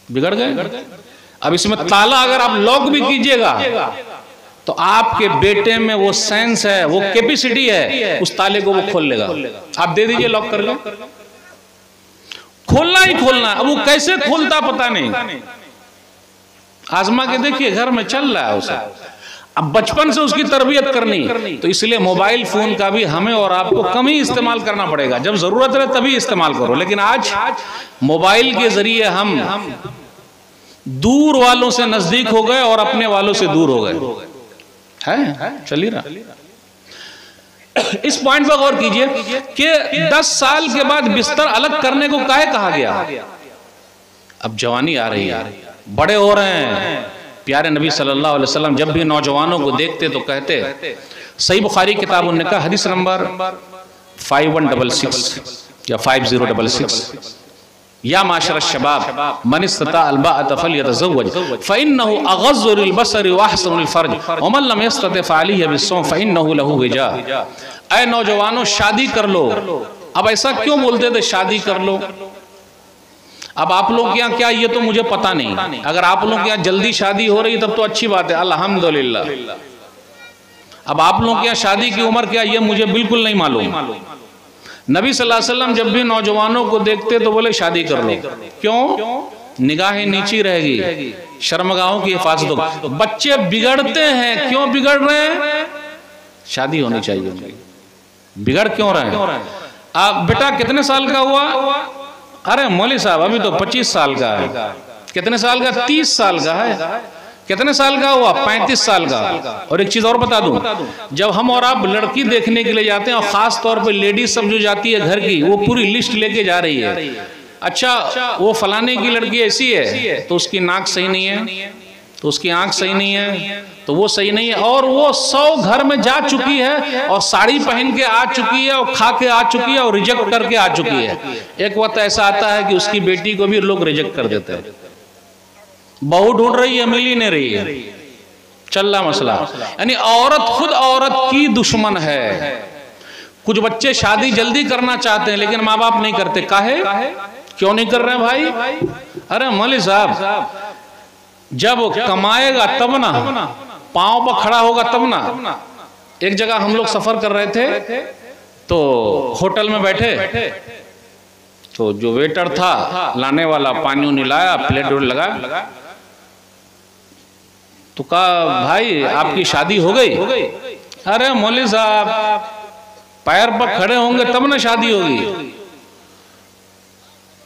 बिगड़ गए। अब इसमें ताला अगर आप लॉक भी कीजिएगा तो आपके बेटे में वो सेंस है, वो कैपेसिटी है, उस ताले को वो खोल लेगा। आप दे दीजिए लॉक करके, खोलना ही खोलना। अब वो कैसे खोलता पता नहीं, आजमा के देखिए, घर में चल रहा है उसे। अब बचपन से उसकी तरबियत करनी, तो इसलिए मोबाइल फोन का भी हमें और आपको कम ही इस्तेमाल करना पड़ेगा। जब जरूरत है तभी इस्तेमाल करो। लेकिन आज मोबाइल के जरिए हम दूर वालों से नजदीक हो गए और अपने वालों से दूर हो गए। है चल ही रहा। इस पॉइंट पर गौर कीजिए कि 10 साल के बाद बिस्तर अलग करने को काहे कहा गया? अब जवानी आ रही है, बड़े हो रहे हैं। प्यारे नबी सल्लल्लाहु अलैहि वसल्लम जब भी नौजवानों को देखते तो कहते, सही बुखारी किताब उन्होंने कहा, हदीस नंबर 5166 या 5066, या माशर शबाब मन इस्तता अलबाअत फलयतज़व्वज फ़इन्नहु अग़ज़्ज़ु लिलबसरि व अहसनु लिलफ़र्ज व मन लम यस्तति फ़अलैहि बिस्सौम फ़इन्नहु लहु विजा। ऐ नौजवानों, शादी कर लो। अब ऐसा क्यों बोलते थे शादी कर लो? अब आप लोग के यहाँ क्या, ये तो मुझे पता नहीं। अगर आप लोग के यहाँ जल्दी शादी हो रही तब तो अच्छी बात है, अल्हम्दुलिल्लाह। अब आप लोग के यहाँ शादी की उम्र क्या, ये मुझे बिल्कुल नहीं मालूम। नबी सल्लल्लाहु अलैहि वसल्लम जब भी नौजवानों को देखते तो बोले शादी कर लो। क्यों? निगाहें नीची रहेगी, शर्मगाहों की हिफाजत हो। बच्चे बिगड़ते हैं, क्यों बिगड़ रहे हैं? शादी होनी चाहिए। बिगड़ क्यों रहे हैं? आप बेटा कितने साल का हुआ? अरे मौली साहब अभी तो 25 साल का है। कितने साल का? 30 साल का है। कितने साल का हुआ? 35 साल का। और एक चीज और बता दूं, जब हम और आप लड़की देखने के लिए जाते हैं, और खास तौर पे लेडीज सब जो जाती है घर की, वो पूरी लिस्ट लेके जा रही है। अच्छा, वो फलाने की लड़की ऐसी है तो उसकी नाक सही नहीं है, तो उसकी आंख सही नहीं है, तो वो सही नहीं है, और वो 100 घर में जा चुकी है, और साड़ी पहन के आ चुकी है, और खा के आ चुकी है, और रिजेक्ट करके आ चुकी है। एक वक्त ऐसा आता है कि उसकी बेटी को भी लोग रिजेक्ट कर देते हैं। बहू ढूंढ रही है, मिल ही नहीं रही है, चल रहा मसला। यानी औरत खुद औरत की दुश्मन है। कुछ बच्चे शादी जल्दी करना चाहते हैं लेकिन माँ बाप नहीं करते। काहे? क्यों नहीं कर रहे हैं भाई? अरे मौली साहब, जब कमाएगा तब ना, पांव पर खड़ा होगा तब ना। एक जगह हम लोग सफर कर रहे थे तो होटल में बैठे, तो जो वेटर था लाने वाला पानी उनी लाया, प्लेट लगा, तो कहा भाई आपकी शादी हो गई? अरे मौलवी साहब पैर पर खड़े होंगे तब ना शादी होगी।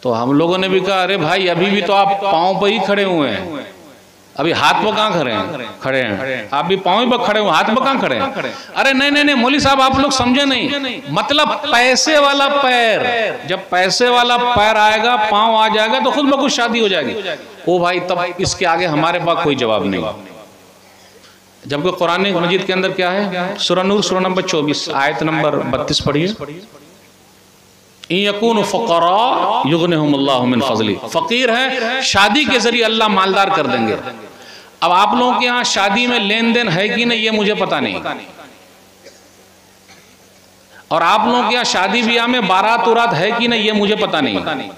तो हम लोगों ने भी कहा अरे भाई अभी भी तो आप पांव पर ही खड़े हुए हैं, अभी हाथ पर कहाँ खड़े हैं, आप भी पांव पर खड़े हुए, हाथ पर कहाँ खड़े हैं? अरे नहीं नहीं नहीं मौलवी साहब आप लोग समझे नहीं, मतलब पैसे वाला पैर, जब पैसे वाला पैर आएगा, पांव आ जाएगा तो खुद ब खुद शादी हो जाएगी। ओ भाई तब इसके आगे हमारे पास कोई जवाब नहीं। जबकि कुरान मजीद के अंदर क्या है, सूरह नूर सूरह नंबर 24 आयत नंबर 32 पढ़िए, यकून फक़रा युग़निहुमुल्लाहु मिन फ़ज़ली, फकीर है शादी के जरिए अल्लाह मालदार कर देंगे। अब आप लोगों के यहाँ शादी में लेन देन है कि नहीं ये मुझे पता नहीं, और आप लोगों के यहाँ शादी ब्याह में बारात उरात है कि नहीं ये मुझे पता नहीं,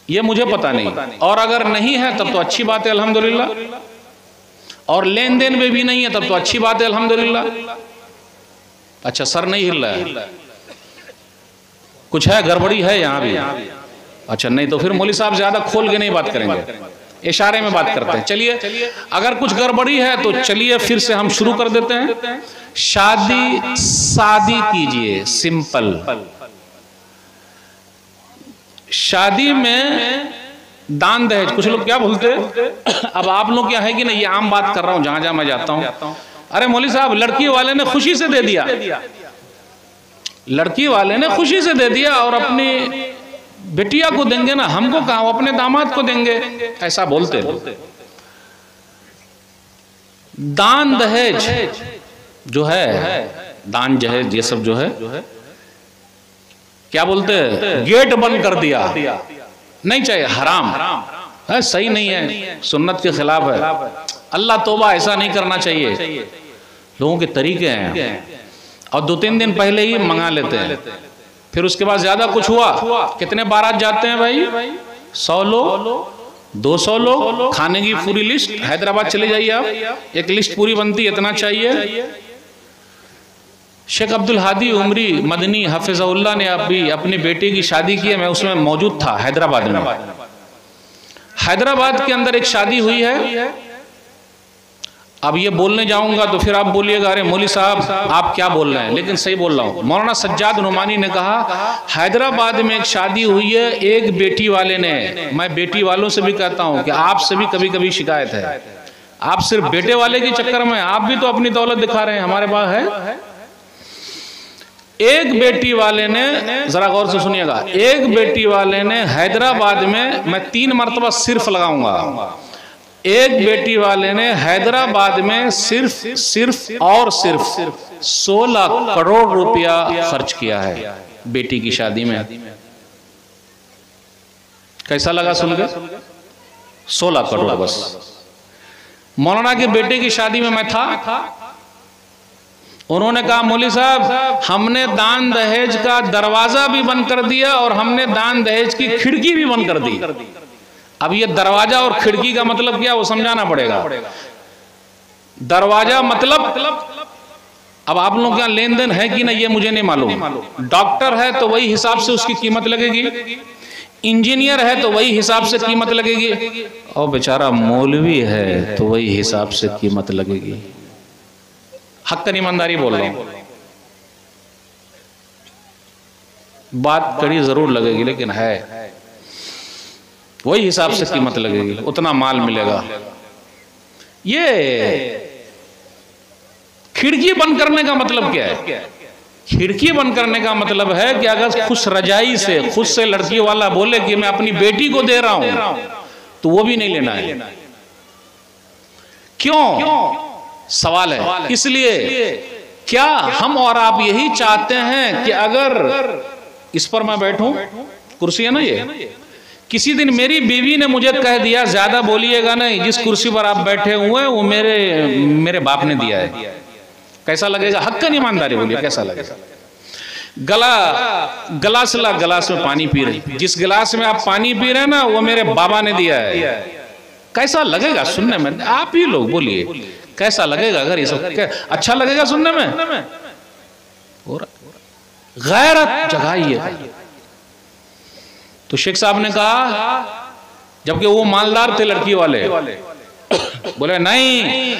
ये मुझे पता नहीं। और अगर नहीं है तब तो अच्छी बात है अल्हम्दुलिल्लाह, और लेन देन में भी नहीं है तब तो अच्छी बात है अल्हम्दुलिल्लाह। अच्छा सर नहीं हिल रहा है, कुछ है गड़बड़ी है यहाँ भी? अच्छा नहीं तो फिर मौलवी साहब ज्यादा खोल के नहीं बात करेंगे, इशारे में बात करते हैं। चलिए अगर कुछ गड़बड़ी है तो चलिए फिर से हम शुरू कर देते हैं। शादी शादी कीजिए सिंपल। शादी में दान दहेज, कुछ लोग क्या बोलते हैं, अब आप लोग क्या है कि नहीं, ये आम बात कर रहा हूं जहां जहां मैं जाता हूं। अरे मौलवी साहब लड़की वाले ने खुशी से दे दिया, लड़की वाले ने खुशी से दे दिया, और अपनी बेटिया को देंगे ना, हमको कहा, वो अपने दामाद को देंगे, ऐसा बोलते। दान दहेज जो है, दान दहेज ये सब जो है क्या बोलते हैं, गेट बंद कर दिया, नहीं चाहिए, हराम है, सही नहीं है, सुन्नत के खिलाफ है। अल्लाह तौबा, ऐसा नहीं करना चाहिए। लोगों के तरीके हैं, और 2-3 दिन पहले ही मंगा लेते हैं, फिर उसके बाद ज्यादा कुछ हुआ, कितने बारात जाते हैं भाई, 100 लोग 200 लोग, खाने की पूरी लिस्ट। हैदराबाद चले जाइए आप, एक लिस्ट पूरी बनती है, इतना चाहिए। शेख अब्दुल हादी उमरी मदनी हफिज़हुल्लाह ने अभी अपनी बेटी की शादी की है, मैं उसमें मौजूद था हैदराबाद में। हैदराबाद के अंदर एक शादी हुई है। अब ये बोलने जाऊंगा तो फिर आप बोलिएगा अरे मौलवी साहब आप क्या बोल रहे हैं, लेकिन सही बोल रहा हूँ। मौलाना सज्जाद नुमानी ने कहा हैदराबाद में एक शादी हुई है एक बेटी वाले ने, मैं बेटी वालों से भी कहता हूँ कि आपसे भी कभी कभी शिकायत है, आप सिर्फ बेटे वाले के चक्कर में आप भी तो अपनी दौलत दिखा रहे हैं, हमारे पास है। एक बेटी वाले ने, जरा गौर से सुनिएगा, एक बेटी वाले ने हैदराबाद में, मैं 3 मरतबा सिर्फ लगाऊंगा, एक बेटी वाले ने हैदराबाद में सिर्फ और सिर्फ 16 करोड़ रुपया खर्च किया है बेटी की शादी में। कैसा लगा सुन के? 16 करोड़ बस। मौलाना के बेटे की शादी में मैं था, उन्होंने कहा मौलवी साहब हमने दान दहेज का दरवाजा भी बंद कर दिया और हमने दान दहेज की खिड़की भी बंद कर दी। अब ये दरवाजा और खिड़की का मतलब क्या वो समझाना पड़ेगा। दरवाजा मतलब, अब आप लोग क्या लेन देन है कि नहीं ये मुझे नहीं मालूम। डॉक्टर है तो वही हिसाब से उसकी कीमत लगेगी, इंजीनियर है तो वही हिसाब से कीमत लगेगी, और बेचारा मौलवी है तो वही हिसाब से कीमत लगेगी। हक़्क़न ईमानदारी बोल रहा हूं, बात कड़ी जरूर लगेगी लेकिन है, वही हिसाब से कीमत लगेगी, उतना माल मिलेगा। ये खिड़की बंद करने का मतलब क्या है? खिड़की बंद करने का मतलब है कि अगर खुश रजाई से खुद से लड़की वाला बोले कि मैं अपनी बेटी को दे रहा हूं तो वो भी नहीं लेना है। क्यों? सवाल है। इसलिए क्या हम और आप यही चाहते हैं कि अगर इस पर मैं बैठूं, कुर्सी है ना ये, किसी दिन मेरी बीवी ने मुझे कह दिया ज्यादा बोलिएगा नहीं, जिस कुर्सी पर आप बैठे हुए हैं वो मेरे बाप ने दिया है, कैसा लगेगा? हक़्क़न ईमानदारी बोलिए, कैसा लगेगा? गिलास में पानी पी रहे, जिस गिलास में आप पानी पी रहे हैं ना वो मेरे बाबा ने दिया है, कैसा लगेगा सुनने में? आप ही लोग बोलिए कैसा लगेगा अगर ये सब अच्छा लगेगा सुनने में? और गैरत जगाइए। तो शेख साहब ने कहा, जबकि वो मालदार थे लड़की वाले, बोले नहीं,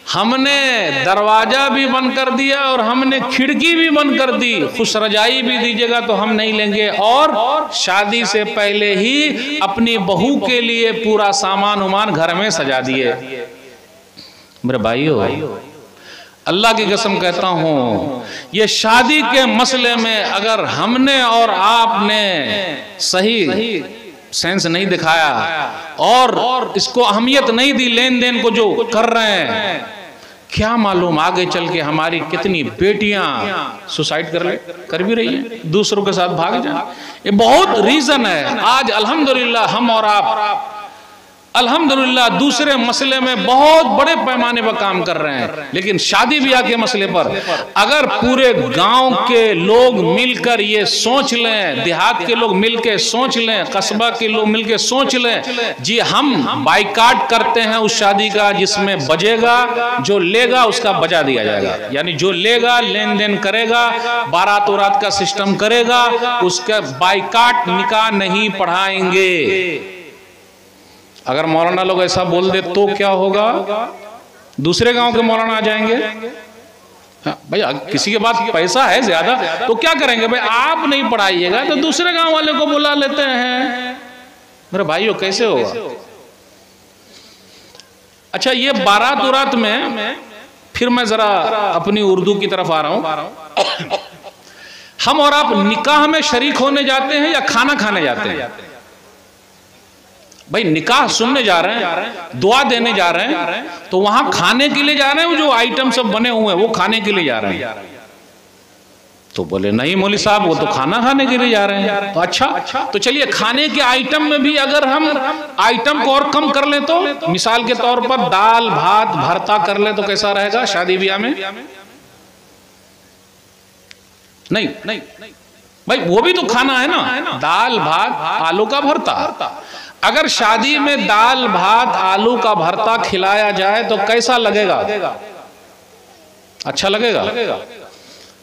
हमने दरवाजा भी बंद कर दिया और हमने खिड़की भी बंद कर दी, खुश रजाई भी दीजिएगा तो हम नहीं लेंगे, और शादी से पहले ही अपनी बहू के लिए पूरा सामान उमान घर में सजा दिए। मेरे भाइयों, अल्लाह की कसम कहता हूं, ये शादी के मसले में अगर हमने और आपने सही सेंस नहीं दिखाया और इसको अहमियत नहीं दी, लेन देन को जो कर रहे हैं, क्या मालूम आगे चल के हमारी कितनी बेटियां सुसाइड कर भी रही हैं, दूसरों के साथ भाग जाए। ये बहुत रीजन है। आज अल्हम्दुलिल्लाह हम और आप अल्हम्दुलिल्लाह दूसरे मसले में बहुत बड़े पैमाने पर काम कर रहे हैं, लेकिन शादी ब्याह के मसले पर अगर पूरे गांव के लोग मिलकर ये सोच लें, देहात के लोग मिलकर सोच लें, कस्बा के लोग मिलकर सोच लें, जी हम बाइकाट करते हैं उस शादी का जिसमें बजेगा, जो लेगा उसका बजा दिया जाएगा, यानी जो लेगा लेन देन करेगा, बारात उरात का सिस्टम करेगा, उसका बाइकाट निकाह नहीं पढ़ाएंगे। अगर मौलाना लोग ऐसा बोल दे तो क्या होगा? दूसरे गांव के मौलाना आ जाएंगे। भाई किसी के पास पैसा है ज्यादा तो क्या करेंगे, भाई आप नहीं पढ़ाइएगा तो दूसरे गांव वाले को बुला लेते हैं। मेरे भाइयों कैसे होगा? अच्छा, ये बारात उरात में फिर मैं जरा अपनी उर्दू की तरफ आ रहा हूं। हम और आप निकाह में शरीक होने जाते हैं या खाना खाने जाते हैं? भाई निकाह सुनने जा रहे हैं, दुआ देने जा रहे हैं, तो वहां खाने के लिए जा रहे हैं, वो जो आइटम सब बने हुए हैं वो खाने के लिए जा रहे हैं। तो बोले नहीं मौली साहब, वो तो खाना खाने के लिए जा रहे हैं। तो अच्छा, तो चलिए खाने के आइटम में भी अगर हम आइटम को और कम कर लें तो, मिसाल के तौर पर दाल भात भरता कर लें तो कैसा रहेगा शादी ब्याह में? नहीं भाई, वो भी तो खाना है ना, दाल भात आलू का भरता। अगर शादी में दाल भात आलू का भरता खिलाया जाए तो कैसा लगेगा? अच्छा लगेगा?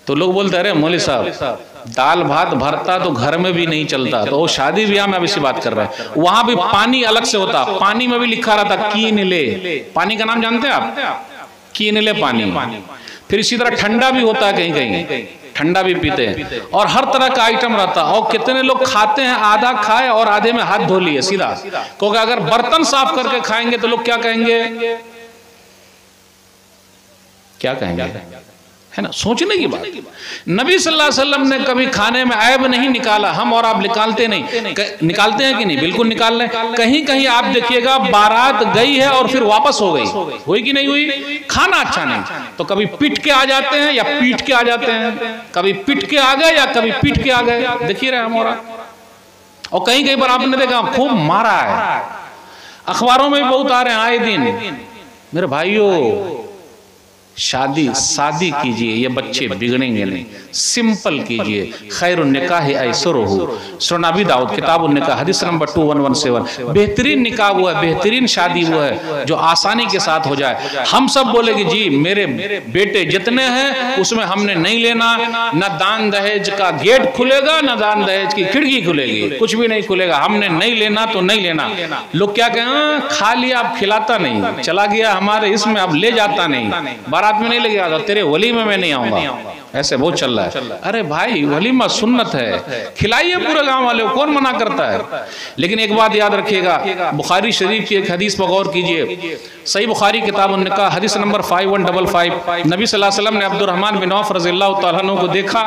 तो लोग बोलते अरे मौली साहब, दाल भात भरता तो घर में भी नहीं चलता, तो वो शादी ब्याह में अब इसी बात कर रहे हैं। वहां भी पानी अलग से होता, पानी में भी लिखा रहता कीनले। पानी का नाम जानते हैं आप? कीनले पानी। फिर इसी तरह ठंडा भी होता है, कहीं कहीं ठंडा भी पीते हैं, और हर तरह का आइटम रहता है। और कितने लोग खाते हैं, आधा खाए और आधे में हाथ धो लिए सीधा, क्योंकि अगर बर्तन साफ करके खाएंगे तो लोग क्या कहेंगे? क्या कहेंगे? है ना, सोचने की बात। नबी सल्लल्लाहु अलैहि वसल्लम ने कभी खाने में ऐब नहीं निकाला। हम और आप निकालते नहीं, निकालते हैं कि नहीं? बिल्कुल निकाल लें। कहीं कहीं आप देखिएगा बारात गई है और फिर वापस हो गई, हुई कि नहीं हुई? खाना अच्छा नहीं, तो कभी पिट के आ जाते हैं या पीट के आ जाते हैं, कभी पिट के आ गए या कभी पीट के आ गए, देखिए रहे हम। और कहीं कहीं पर आपने देखा खूब मारा है, अखबारों में बहुत आ रहे हैं आए दिन। मेरे भाइयों, शादी कीजिए, ये बच्चे बिगड़ेंगे नहीं। सिंपल कीजिए। खैरुन निकाह ऐसरुहु, सुनन अबी दाऊद किताबुन निकाह हदीस नंबर 2117। बेहतरीन निकाह वो है, बेहतरीन शादी वो है जो आसानी के साथ हो जाए। हम सब बोले कि जी मेरे बेटे जितने हैं उसमें हमने नहीं लेना, न दान दहेज का गेट खुलेगा न दान दहेज की खिड़की खुलेगी, कुछ भी नहीं खुलेगा, हमने नहीं लेना तो नहीं लेना। लोग क्या कहें, खा लिया अब खिलाता नहीं, चला गया हमारे इसमें अब ले जाता नहीं, बारात में नहीं ले गया, तेरे वलीमे में नहीं आऊंगा, ऐसे बहुत चल रहा है। अरे भाई वलीमा सुन्नत है, खिलाइए पूरे गांव वाले को, कौन मना करता है। लेकिन एक बात याद रखिएगा, बुखारी शरीफ की एक हदीस पर गौर कीजिए। सही बुखारी किताब निकाह हदीस नंबर 5155। नबी सल्लल्लाहु अलैहि वसल्लम ने अब्दुर्रहमान बिन औफ रज़ियल्लाहु तआला अन्हु को देखा।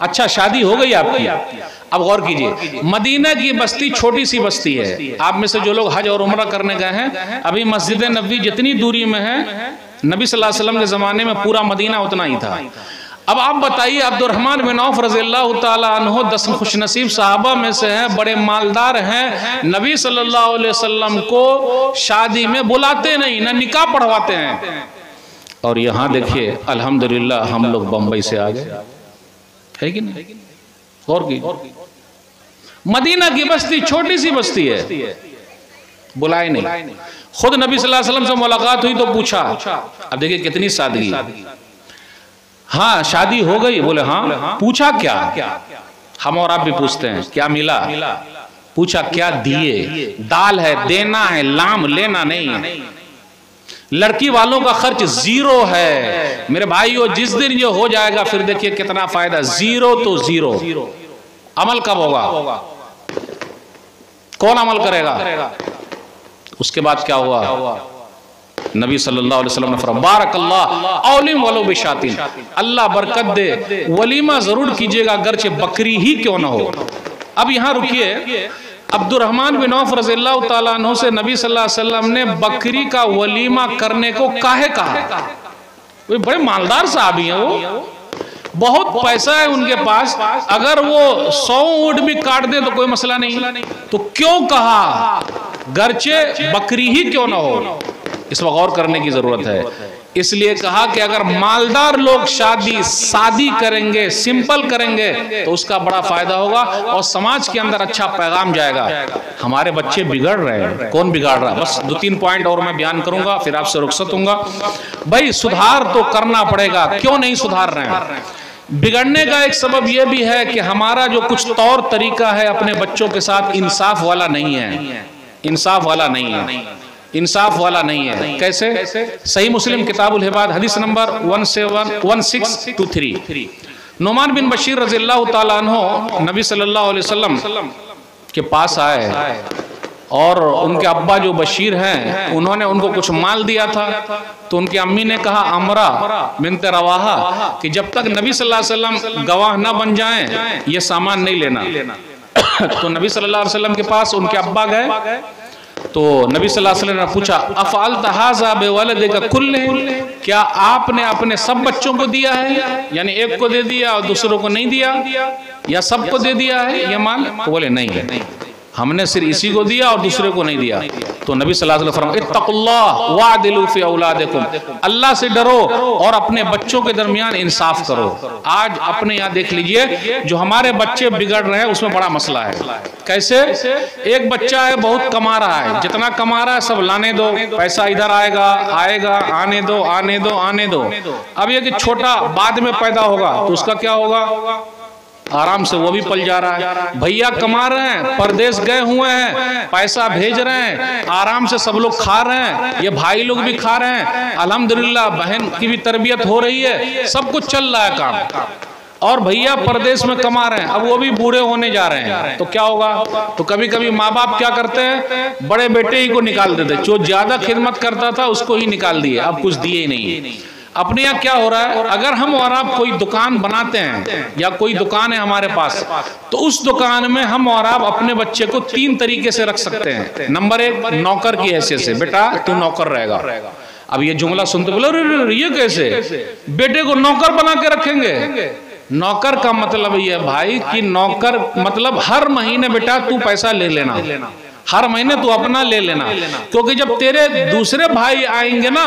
अच्छा शादी हो गई आपकी, अब गौर कीजिए, मदीना की बस्ती छोटी सी बस्ती है। आप में से जो लोग हज और उम्रा करने गए हैं, अभी मस्जिद नबवी जितनी दूरी में है, नबी सल्लल्लाहु अलैहि वसल्लम के ज़माने में पूरा मदीना उतना ही था। अब आप बताइए, अब्दुर्रहमान बिन औफ रज़ियल्लाहु तआला अन्हु 10 खुशनसीब सहाबा में से हैं, बड़े मालदार हैं, नबी सल्लल्लाहु अलैहि वसल्लम को शादी में बुलाते नहीं, न निकाह पढ़वाते हैं। और यहाँ देखिए अल्हम्दुलिल्लाह हम लोग बम्बई से आ गए, है कि नहीं? गौर की, मदीना की बस्ती छोटी सी बस्ती है, बुलाए नहीं। खुद नबी सल्लल्लाहु अलैहि वसल्लम से मुलाकात हुई तो पूछा, अब देखिए कितनी सादगी, हाँ शादी हो गई, बोले हाँ। पूछा क्या, हम और आप भी पूछते हैं क्या मिला, पूछा क्या दिए, दाल है देना है, लाम लेना नहीं है। लड़की वालों का खर्च जीरो है मेरे भाइयों, जिस दिन ये हो जाएगा फिर देखिए कितना फायदा, जीरो तो जीरो। अमल कब होगा, कौन अमल करेगा। उसके बाद क्या हुआ, नबी सल्लल्लाहु अलैहि वसल्लम ने फरमाया बारकल्लाह औलिम वलो बिशातिन, अल्लाह बरकत दे, वलीमा जरूर कीजिएगा अगरचे बकरी ही क्यों ना हो। अब यहाँ रुकिए, अब्दुर्रहमान बिन औफ रज़ियल्लाहु ताला अन्हु से नबी सल्लल्लाहु अलैहि वसल्लम ने बकरी का वलीमा करने को काहे कहा। वे बड़े मालदार साहबी हैं, वो बहुत पैसा है उनके पास, अगर वो 100 ऊंट भी काट दे तो कोई मसला नहीं, तो क्यों कहा गरचे बकरी ही क्यों ना हो। इस पर गौर करने की जरूरत है। इसलिए कहा कि अगर मालदार लोग शादी करेंगे, सिंपल करेंगे तो उसका बड़ा फायदा होगा और समाज के अंदर अच्छा पैगाम जाएगा। हमारे बच्चे बिगड़ रहे हैं, कौन बिगाड़ रहा है, बस 2-3 पॉइंट और मैं बयान करूंगा फिर आपसे रुखसत होऊंगा। भाई सुधार तो करना पड़ेगा, क्यों नहीं सुधार रहे हैं। बिगड़ने का एक सबब यह भी है कि हमारा जो कुछ तौर तरीका है अपने बच्चों के साथ इंसाफ वाला नहीं है, इंसाफ वाला नहीं है, इंसाफ वाला नहीं है। कैसे, सही मुस्लिम किताबुल हिबाद हदीस नंबर 1623, नुमान बिन बशीर रज़ियल्लाहु ताला अन्हु नबी सल्लल्लाहु अलैहि वसल्लम के पास आए और उनके अब्बा जो बशीर हैं उन्होंने उनको कुछ माल दिया था। तो उनकी अम्मी ने कहा अमरा बिन्त रवाहा कि जब तक नबी सल्लल्लाहु अलैहि वसल्लम गवाह न बन जाएं ये सामान नहीं लेना। तो नबी सल्लल्लाहु अलैहि वसल्लम के पास उनके अब्बा गए तो नबी सल्लल्लाहु अलैहि वसल्लम ने पूछा अफ़अल तहाज़ा बेवलदिका कुल्ले, क्या आपने अपने सब बच्चों को दिया है, यानी एक को दे दिया और दूसरों को नहीं दिया, या सबको दे दिया है ये माल। तो बोले नहीं, हमने सिर्फ इसी को दिया और दूसरे को नहीं दिया। तो नबी सल्लल्लाहु अलैहि वसल्लम फरमाया इत्तक़ुल्लाह वअदिलू फ़ी औलादिकुम, अल्लाह से डरो और अपने बच्चों के दरमियान इंसाफ करो। आज अपने यहाँ देख लीजिए जो हमारे बच्चे बिगड़ रहे हैं उसमें बड़ा मसला है। कैसे, एक बच्चा है बहुत कमा रहा है, जितना कमा रहा है सब लाने दो, पैसा इधर आएगा, आने दो, आने दो, आने दो। अब ये कि छोटा बाद में पैदा होगा तो उसका क्या होगा, आराम से वो भी पल जा रहा है। भैया कमा रहे हैं, परदेश गए हुए हैं, पैसा भेज रहे हैं, आराम से सब लोग खा रहे हैं, ये भाई लोग भी खा रहे हैं, अल्हम्दुलिल्लाह बहन की भी तरबियत हो रही है, सब कुछ चल रहा है काम। और भैया परदेश में कमा रहे हैं, अब वो भी बूढ़े होने जा रहे हैं तो क्या होगा। तो कभी कभी माँ बाप क्या करते हैं, बड़े बेटे ही को निकाल देते, जो ज्यादा खिदमत करता था उसको ही निकाल दिए, अब कुछ दिए ही नहीं। अपने यहाँ क्या हो रहा है, अगर हम और आप कोई दुकान बनाते हैं या कोई दुकान है हमारे पास, तो उस दुकान में हम और आप अपने बच्चे को 3 तरीके से रख सकते हैं। नंबर 1 नौकर की हैसियत से, बेटा तू नौकर रहेगा। अब ये जुमला सुनते बोले ये कैसे, बेटे को नौकर बना के रखेंगे। नौकर का मतलब ये भाई कि नौकर मतलब हर महीने बेटा तू पैसा ले लेना, हर महीने तू अपना ले लेना, क्योंकि जब तेरे दूसरे भाई आएंगे ना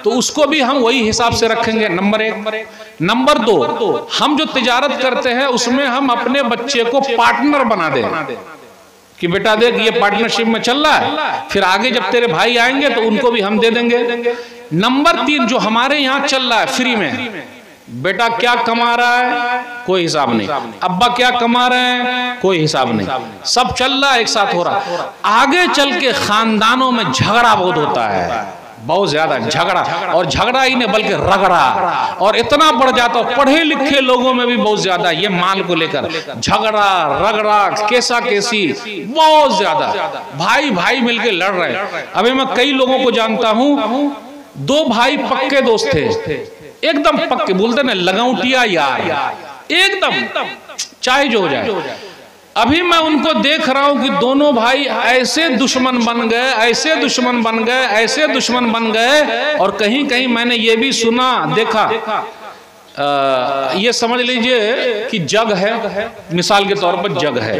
तो उसको भी हम वही हिसाब से रखेंगे। नंबर 1। नंबर 2, हम जो तिजारत करते हैं उसमें हम अपने बच्चे को पार्टनर बना दें कि बेटा देख ये पार्टनरशिप में चल रहा है, फिर आगे जब तेरे भाई आएंगे तो उनको भी हम दे देंगे। नंबर 3, जो हमारे यहाँ चल रहा है फ्री में, बेटा क्या कमा रहा है कोई हिसाब नहीं, अब्बा क्या कमा रहे हैं कोई हिसाब नहीं, सब चल रहा है एक साथ हो रहा। आगे चल के खानदानों में झगड़ा बहुत होता है, बहुत ज्यादा झगड़ा, और झगड़ा ही नहीं बल्कि रगड़ा, और इतना बढ़ जाता है पढ़े लिखे लोगों में भी बहुत ज्यादा ये माल को लेकर झगड़ा रगड़ा, केसा केसी बहुत ज्यादा, भाई भाई मिलके लड़ रहे हैं। अभी मैं कई लोगों को जानता हूँ, 2 भाई पक्के दोस्त थे, एकदम पक्के, बोलते ना लगौटिया यार, एकदम चाहे जो हो जाए। अभी मैं उनको देख रहा हूं कि दोनों भाई ऐसे दुश्मन बन गए, ऐसे दुश्मन बन गए, ऐसे दुश्मन बन गए। और कहीं कहीं मैंने ये भी सुना देखा, ये समझ लीजिए कि जग है, मिसाल के तौर पर जग है,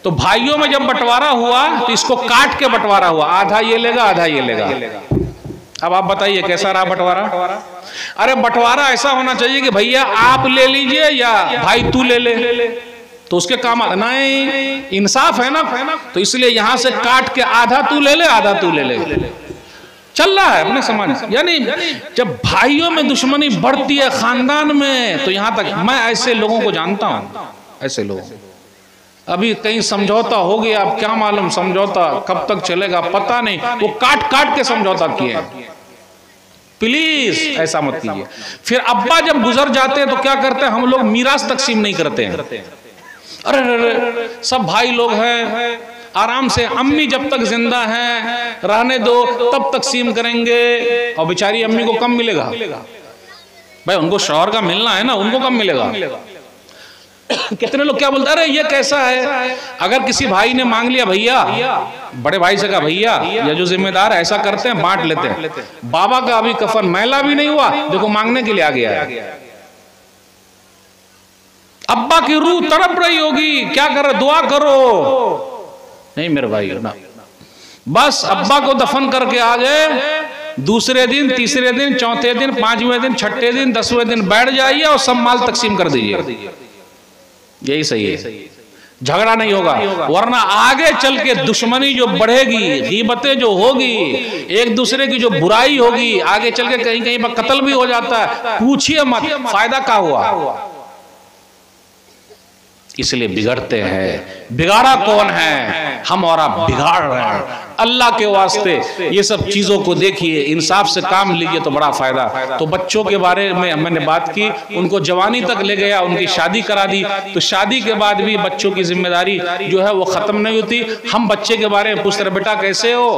तो भाइयों में जब बंटवारा हुआ तो इसको काट के बंटवारा हुआ, आधा ये लेगा आधा ये लेगा। अब आप बताइए कैसा रहा बंटवारा। अरे बंटवारा ऐसा होना चाहिए कि भैया आप ले लीजिए या भाई तू ले ले, तो उसके काम नहीं, इंसाफ है ना, तो इसलिए यहां से काट के आधा तू ले ले आधा तू ले ले। चल रहा है अपने समाज। यानी जब भाइयों में दुश्मनी बढ़ती है खानदान में, तो यहां तक मैं ऐसे लोगों को जानता हूं, ऐसे लोग अभी कहीं समझौता हो गया, अब क्या मालूम समझौता कब तक चलेगा पता नहीं, वो काट काट के समझौता किए। प्लीज ऐसा मत कीजिए। फिर अब्बा जब गुजर जाते हैं तो क्या करते हैं हम लोग, मीरास तकसीम नहीं करते हैं। अरे सब भाई लोग हैं, आराम से, अम्मी जब तक जिंदा हैं रहने दो, तब तकसीम करेंगे। और बेचारी अम्मी को कम मिलेगा भाई, उनको शौहर का मिलना है ना, उनको कम मिलेगा। कितने लोग क्या बोलते हैं, अरे ये कैसा है, अगर किसी भाई ने मांग लिया भैया, बड़े भाई से कहा भैया, या जो जिम्मेदार है ऐसा करते हैं बांट लेते हैं। बाबा का अभी कफन मैला भी नहीं हुआ, देखो मांगने के लिए आ गया है। अब्बा की रूह तड़प रही होगी, क्या कर रहे, दुआ करो। नहीं मेरे भाई ना, बस अब्बा को दफन करके आ गए, दूसरे दिन, तीसरे दिन, चौथे दिन, पांचवें दिन, छठे दिन, 10वें दिन बैठ जाइए और सब माल तकसीम कर दीजिए। यही सही है, झगड़ा नहीं होगा। वरना आगे चल के दुश्मनी जो बढ़ेगी, गीबतें जो होगी, एक दूसरे की जो बुराई होगी, आगे चल के कहीं कहीं पर कत्ल भी हो जाता है, पूछिए मत फायदा क्या हुआ। इसलिए बिगड़ते हैं। बिगाड़ा कौन है, हम और आप बिगाड़ रहे हैं। अल्लाह के वास्ते ये सब चीजों को देखिए, इंसाफ से काम लीजिए तो बड़ा फायदा। तो बच्चों के बारे में मैंने बात की, उनको जवानी तक ले गया, उनकी शादी करा दी, तो शादी के बाद भी बच्चों की जिम्मेदारी जो है वो खत्म नहीं होती। हम बच्चे के बारे में पूछते रहे, बेटा कैसे हो,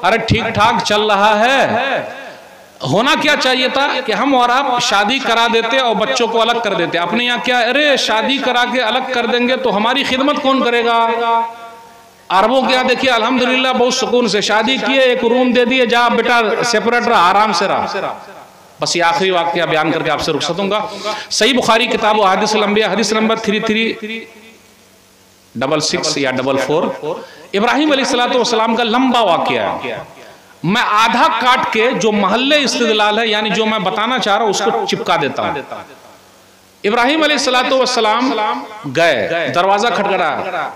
अरे ठीक ठाक चल रहा है। होना क्या चाहिए था कि हम और आप शादी करा देते और बच्चों को अलग कर देते। अपने यहाँ क्या, अरे शादी करा के अलग कर देंगे तो हमारी खिदमत कौन करेगा। अरबों के यहाँ देखिए अल्हम्दुलिल्लाह बहुत सुकून से शादी किए, एक रूम दे दिए, जा बेटा सेपरेट रहा, आराम से रहा। बस ये आखिरी वाक्य बयान करके आपसे रुखसत दूंगा। सही बुखारी किताब हदीस लंबिया, हदीस नंबर 3366 या 44, इब्राहिम अलैहिस्सलाम का लंबा वाकया है। मैं आधा काट के जो महल्ले इस्तिदलाल है, यानी जो मैं बताना चाह रहा हूं, उसको चिपका देता हूं। इब्राहिम अलैहिस्सलाम गए, दरवाजा खटखटा,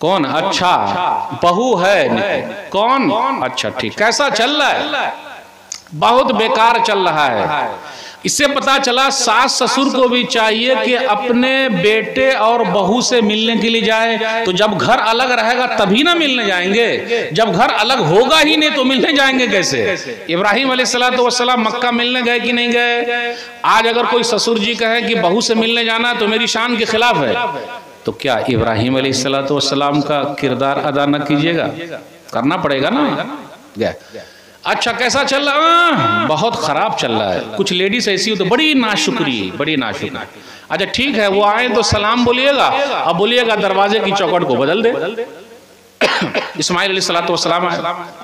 कौन, अच्छा बहू है, कौन, अच्छा ठीक, कैसा चल रहा है, बहुत बेकार चल रहा है। इससे पता चला सास ससुर को भी चाहिए कि अपने बेटे और बहू से मिलने के लिए जाए। तो जब घर अलग रहेगा तभी ना मिलने जाएंगे, जब घर अलग होगा ही नहीं तो मिलने जाएंगे कैसे। इब्राहिम अलैहिस्सलाम मक्का मिलने गए कि नहीं गए। आज अगर कोई ससुर जी कहे कि बहू से मिलने जाना तो मेरी शान के खिलाफ है, तो क्या इब्राहिम अलैहिस्सलाम का किरदार अदा न कीजिएगा, करना पड़ेगा ना। अच्छा कैसा चल रहा, बहुत खराब चल रहा है। कुछ लेडीज ऐसी हो तो बड़ी नाशुक्री, बड़ी नाशुक्री। अच्छा ठीक है, वो आए तो सलाम बोलिएगा और बोलिएगा दरवाजे की चौखट को बदल दे। इस्माइल अलैहिस्सलाम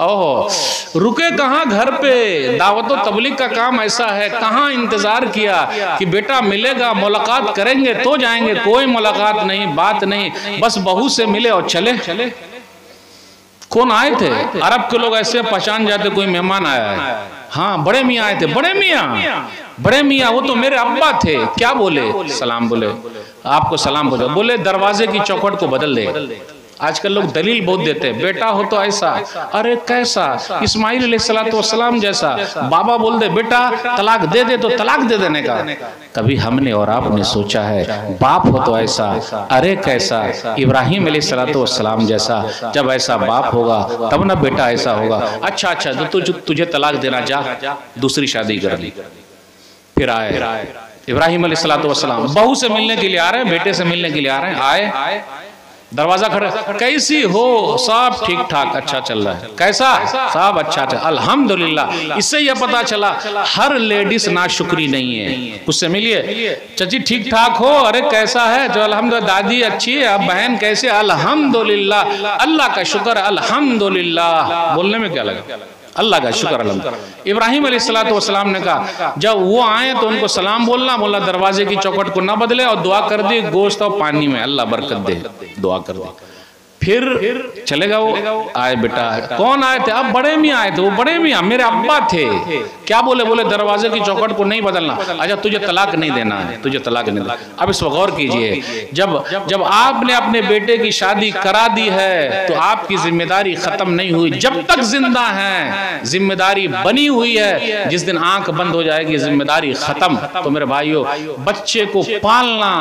ओहो रुके कहाँ, घर पे दावत व तबलीग का काम ऐसा है, कहाँ इंतजार किया कि बेटा मिलेगा, मुलाकात करेंगे तो जाएंगे। कोई मुलाकात नहीं, बात नहीं, बस बहू से मिले और चले। कौन आए थे, अरब के लोग ऐसे पहचान जाते कोई मेहमान आया है। हाँ बड़े मियाँ आए थे, बड़े मियाँ वो तो मेरे अब्बा थे। क्या बोले, सलाम बोले, आपको सलाम बोले दरवाजे की चौखट को बदल दे। आजकल लोग दलील बहुत देते हैं, बेटा हो तो ऐसा, अरे कैसा, इस्माइल अलैहिस्सलाम जैसा। बाबा बोल दे बेटा तलाक दे दे तो तलाक दे देने का। कभी हमने और आपने सोचा है बाप हो तो ऐसा, अरे कैसा, इब्राहिम अलैहिस्सलाम जैसा। जब ऐसा बाप होगा तब ना बेटा ऐसा होगा। अच्छा तो तुझे तलाक देना, जा दूसरी शादी कर ली। फिर आए इब्राहिम अलैहिस्सलाम, बहू से मिलने के लिए आ रहे हैं, बेटे से मिलने के लिए आ रहे हैं। आए दरवाजा खड़ा, कैसी हो, सब ठीक ठाक, अच्छा चल रहा है, कैसा, सब अच्छा चल, अल्हम्दुलिल्लाह। इससे यह पता चला हर लेडीज नाशुक्री नहीं है। उससे मिलिए, चाची ठीक ठाक हो, अरे कैसा है, जो अल्हम्दुलिल्लाह, दादी अच्छी है, अब बहन कैसे, अल्हम्दुलिल्लाह, अल्लाह का शुक्र, अल्हम्दुलिल्लाह। बोलने में क्या लगा, अल्लाह का शुक्र अल्हम्दुलिल्लाह। इब्राहिम अलैहिस्सलाम ने कहा जब वो आए तो उनको सलाम बोला दरवाजे की चौखट को ना बदले और दुआ कर दी, गोश्त और पानी में अल्लाह बरकत दे, दुआ कर दी। फिर चले गए। आए बेटा, कौन आए थे? अब बड़े मियाँ आए थे। वो बड़े मियाँ मेरे अब्बा थे। क्या बोले? बोले दरवाजे की चौखट को नहीं बदलना। अच्छा, तुझे तलाक नहीं देना है, तुझे तलाक नहीं देना। अब इस पर गौर कीजिए, जब आपने अपने बेटे की शादी करा दी है तो आपकी जिम्मेदारी खत्म नहीं हुई। जब तक जिंदा हैं जिम्मेदारी बनी हुई है। जिस दिन आंख बंद हो जाएगी जिम्मेदारी खत्म। तो मेरे भाइयों, बच्चे को पालना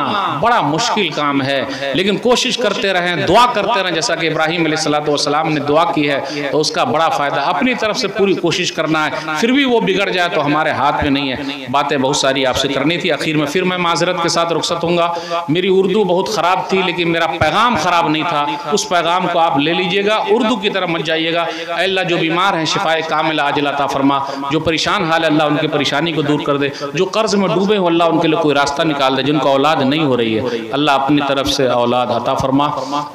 बड़ा मुश्किल काम है, लेकिन कोशिश करते रहें, दुआ करते रहें। जैसा कि इब्राहिम अलैहिस्सलाम ने दुआ की है, तो उसका बड़ा फायदा। अपनी तरफ से पूरी कोशिश करना है, फिर भी वो बिगड़ जाए तो हमारे हाथ में नहीं है। बातें बहुत सारी आपसे करनी थी। आखिर में फिर मैं माजरत के साथ रुखसत होऊंगा। मेरी उर्दू बहुत ख़राब थी, लेकिन मेरा पैगाम ख़राब नहीं था। उस पैगाम को आप ले लीजिएगा, उर्दू की तरफ मत जाइएगा। अल्लाह जो बीमार हैं शिफाए कामिला आजिला अता फरमा, जो परेशान हाल है अल्लाह उनकी परेशानी को दूर कर दे, जो कर्ज में डूबे हो अल्लाह उनके लिए कोई रास्ता निकाल दे, जिनको औलाद नहीं हो रही है अल्लाह अपनी तरफ से औलाद अता फरमा।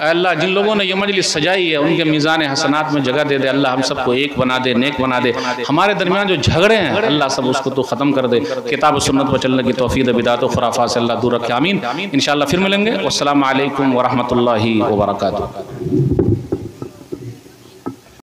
अल्लाह जिन लोगों ने ये मजलिस सजाई है उनके मीज़ान हसनात में जगह दे दे। अल्लाह हम सबको एक बना दे, नेक बना दे। हमारे दरमियान जो झगड़े हैं अल्लाह सब उसको तो ख़त्म कर दे। किताब सुन्नत पर चलने की तौफीक बिदात व खुराफात से अल्लाह दूर रखे। आमीन। इंशाअल्लाह फिर मिलेंगे। वस्सलामु अलैकुम व रहमतुल्लाहि व बरकातुहू।